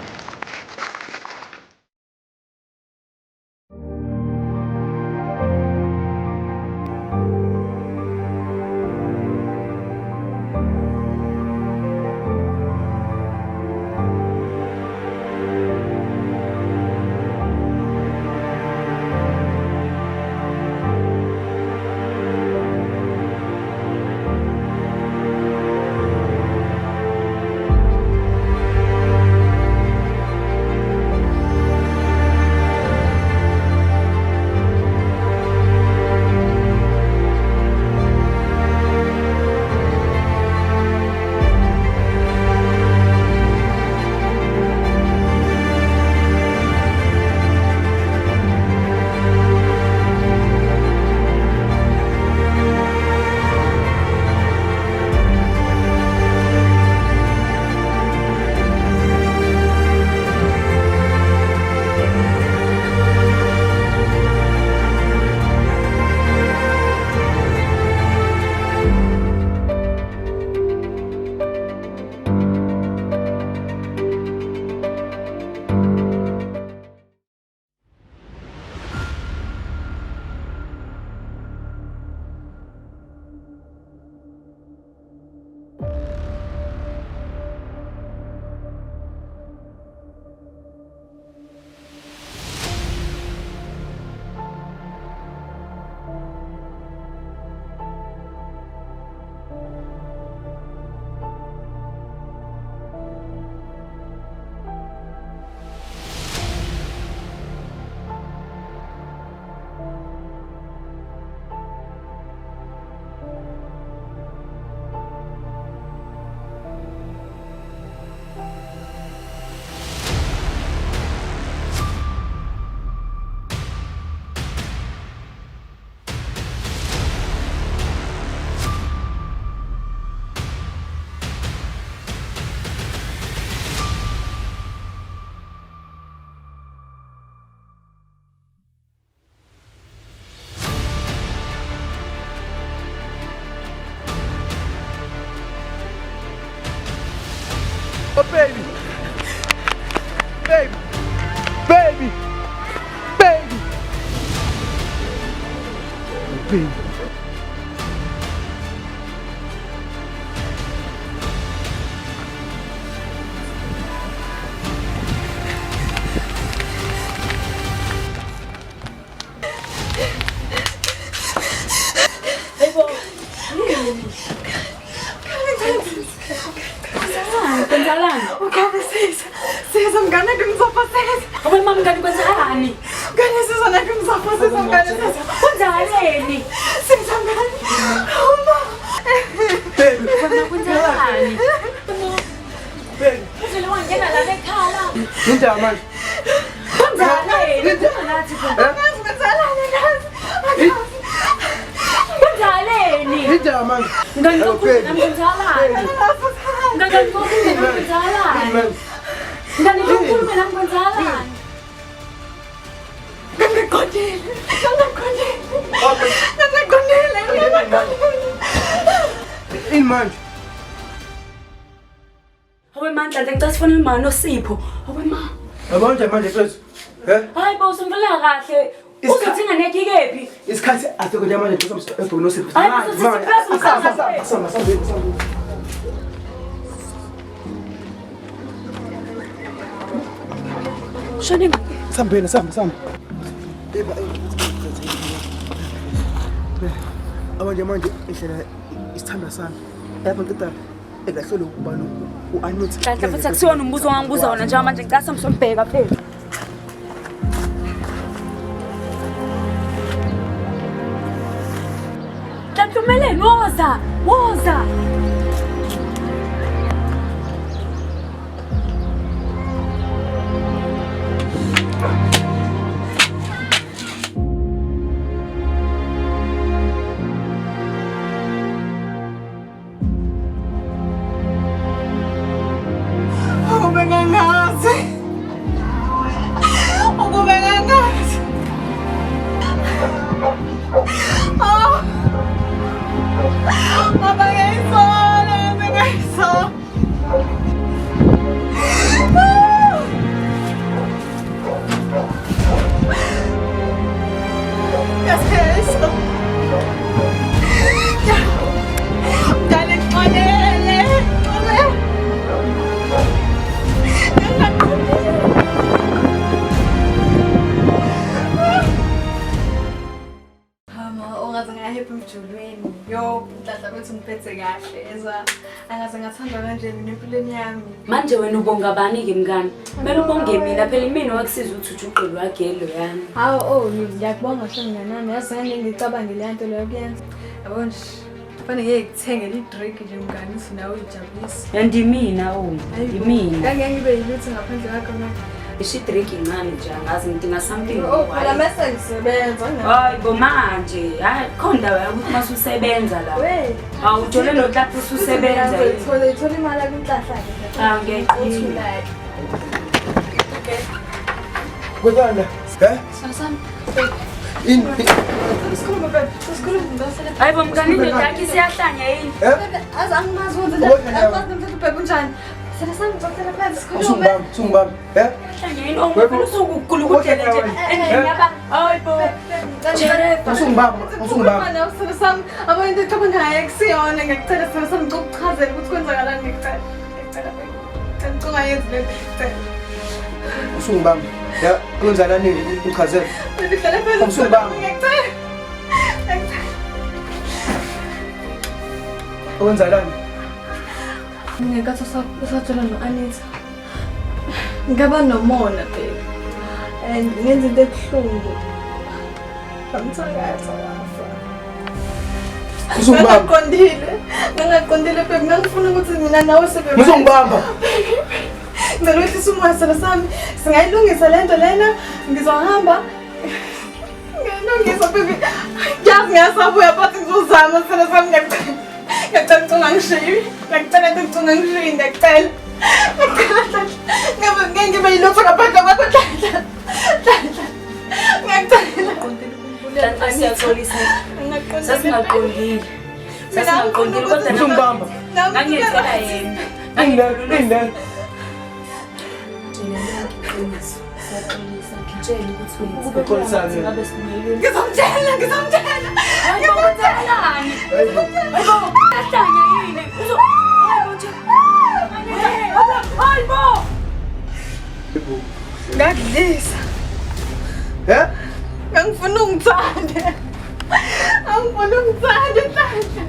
J: Oh, baby! Baby! Baby! Baby! Baby!
E: Siza mngane ngimzopha siza.
B: Away mama mngane kwenzakalani?
E: Mngane siza na ngimzopha siza mngane siza.
B: Kwenzakaleni?
E: Siza mngane. Uma.
B: Mama kwenzakalani?
J: Baby!
B: Uzile wangena la ekhala.
J: Inja manje.
B: Kwenzakaleni? Nathi
E: Ngazi kwenzakalani ngazi.
B: kwenzakaleni?
J: Inja manje.
B: Ngani kokwenzakalani? Ngani kokwenzakalani? Ngani kokhuluma nami kwenzakalani?
E: Ngangiqondile.
J: In manje.
B: Away mandla ngicela sifonele imali noSipho. Away ma.
J: Yabona nje manje mfethu.
B: Hayi bo usumvulela kahle. Uzothenga neki kephi?
J: Isikhathi asikho nje manje ngizomsebenzisa.
B: Hayi uzosiphasa
J: Samba.
B: Shone
J: Sambeni. Abanje manje indlela isithanda sami. Yabo ngicela ekahlolo ukubana uAnut.
B: Kanti futhi akusiwona umbuzo wangibuza wona nje manje ngicela samsombheka phela. Kantumeleni woza.
E: Mama, emjulweni. Yo, mhlahla bethi ngiphethe kahle eza. Angaze ngathanda kanje mina empilweni yami.
B: Manje wena ubonga bani-ke mngani? Kumele ubonge mina phela imini wakusiza ukuthi ujuqe lwagelo yami.
E: Hawu ngiyakubonga hle mnganami. Yazi ngeke ngicabangele le nto leyo kuyenza. Yabo nje. Kufanele ngikuthengele i-drink nje mngani uthi nawe ujabulise.
B: Andimina yimina.
E: Ngeke ngibe yiluthi ngaphandle kwakho manje.
B: Ishi drink incane nje angazi ngidinga something.
E: Phela mase ngisebenza.
B: Hayi bo manje, hayi khonda wena ukuthi masusebenza la. Awujole nohlapha ususebenza.
E: Ithola imali akunhlahla ke.
B: Ngiyaxolisa.
E: Okay.
J: Kodwana,
E: Sasam.
J: Sikhuluma
E: babe. Sikhuluma ngosele.
B: Hayi bo mngani indoda yakhe siyahlanya yini?
E: Azi angimazi ukuthi abazi nomthetho ubheka unjani. Sele sangizocela phansi sikhulume.
J: Sungibamba.
B: Yini ongifuna usukugula ukudlela nje. Engiyaba hayi bo.
J: Usungibamba.
E: Sele sami abantu ecabanga kusiyona ngiyacela sele sami ukuchazela ukuthi kwenzakalani ngicela. Ngicela yenze le nto.
J: Usungibamba. Ya, kwenzalani ukhazela?
E: Ngihlala phezulu.
J: Usungibamba.
E: Ngicela.
J: Kwenzalani?
E: Ngeke usathola no-Anita. Ngaba nomona babe. And ngenza into ebuhlungu. Ngamthakatha wafa. Ngingaqondile babe. Ngangifuna ukuthi mina nawe sebe.
J: Uzongibamba.
E: Ngicela ukuthi umoya sami singayilungisa le nto lena ngizohamba. Ngiyalungisa baby. Yazi ngiyasabuya but ngizozama sele sami ngiyacela. Ngicela ungangishiyi. Ngicela ukuthi ungangishiyi ngiyacela. Ngeke ngibe yilutho ngaphandle kwakho Nhlanhla. Ngiyacela.
B: Siyaxolisa. Sasingaqondile. Sasingaqondile kodwa
J: Uzongibamba.
B: ngangiyecela yena.
J: Ingane.
B: Siyaxolisa ngitshela ukuthi
J: Ukuxolisana.
E: Ngizomtshela.
B: Hayibo, ahlanya yini? Hayibo.
E: Ngakudlisa. Ngangifuna ungithande. Angifuna ungithande Nhlanhla.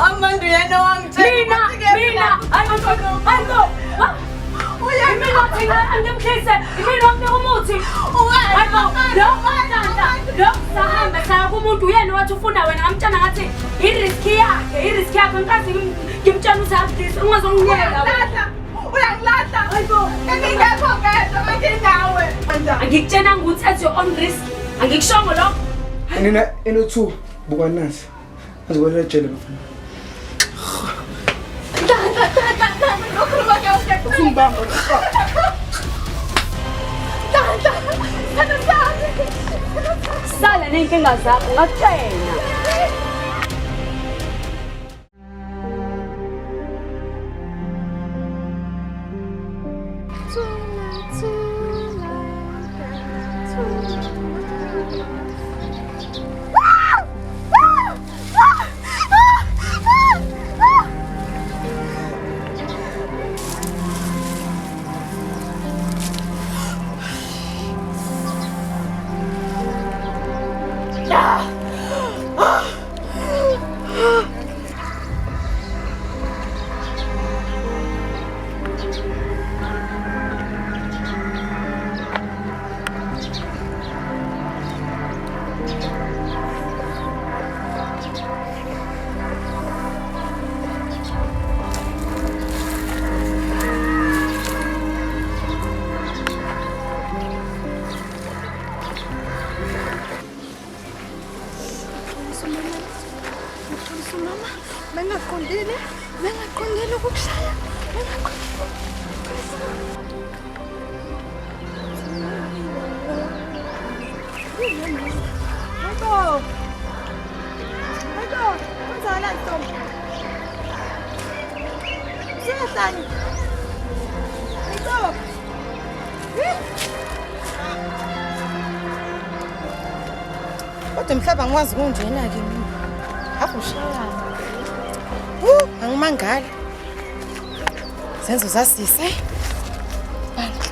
E: Amanda uyena wangitshela.
B: Mina. Hayibo. Mina thina angimhlise. Mina wamnika umuthi. Hayibo. Lo sahamba saya kumuntu uyena wathi ufuna wena ngamtshana ngathi i-risk yakhe ngikazi ngimtshana uzabhlisa ungazonginyela
E: Uyangilahla. Hayibo. Ngingekho ngedwa nginawe.
B: angikutshena ukuthi at your own risk angikushongo lokho
J: Nina eno2 bukwanasi. Azokwenza ejele bafana. Usungibamba.
B: sala ney'nkinga zakho ngakutshena.
E: Bengaqondile ukukushaya. Hayibo. Kwenzakala Ntombi? Siyahlanya. Hayibo. Kodwa mhlawumbe angikwazi kunjena-ke mina. Akushayana. Angimangala. Senzo zasise. Bandla.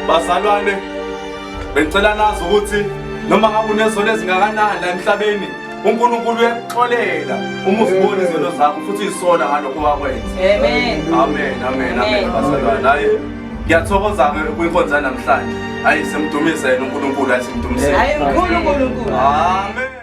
D: Bazalwane, bengicela nazi ukuthi noma ngabe unezono ezingakanani la emhlabeni, uNkulunkulu uyakuxolela uma uzibona izono zakho futhi isola ngalokho wakwenza. Amen. Amen, amen, amen bazalwane. Hayi ngiyathokoza kwinkonzo namhlanje. Hayi simdumise uNkulunkulu, hayi simdumise. Hayi uNkulunkulu. Amen.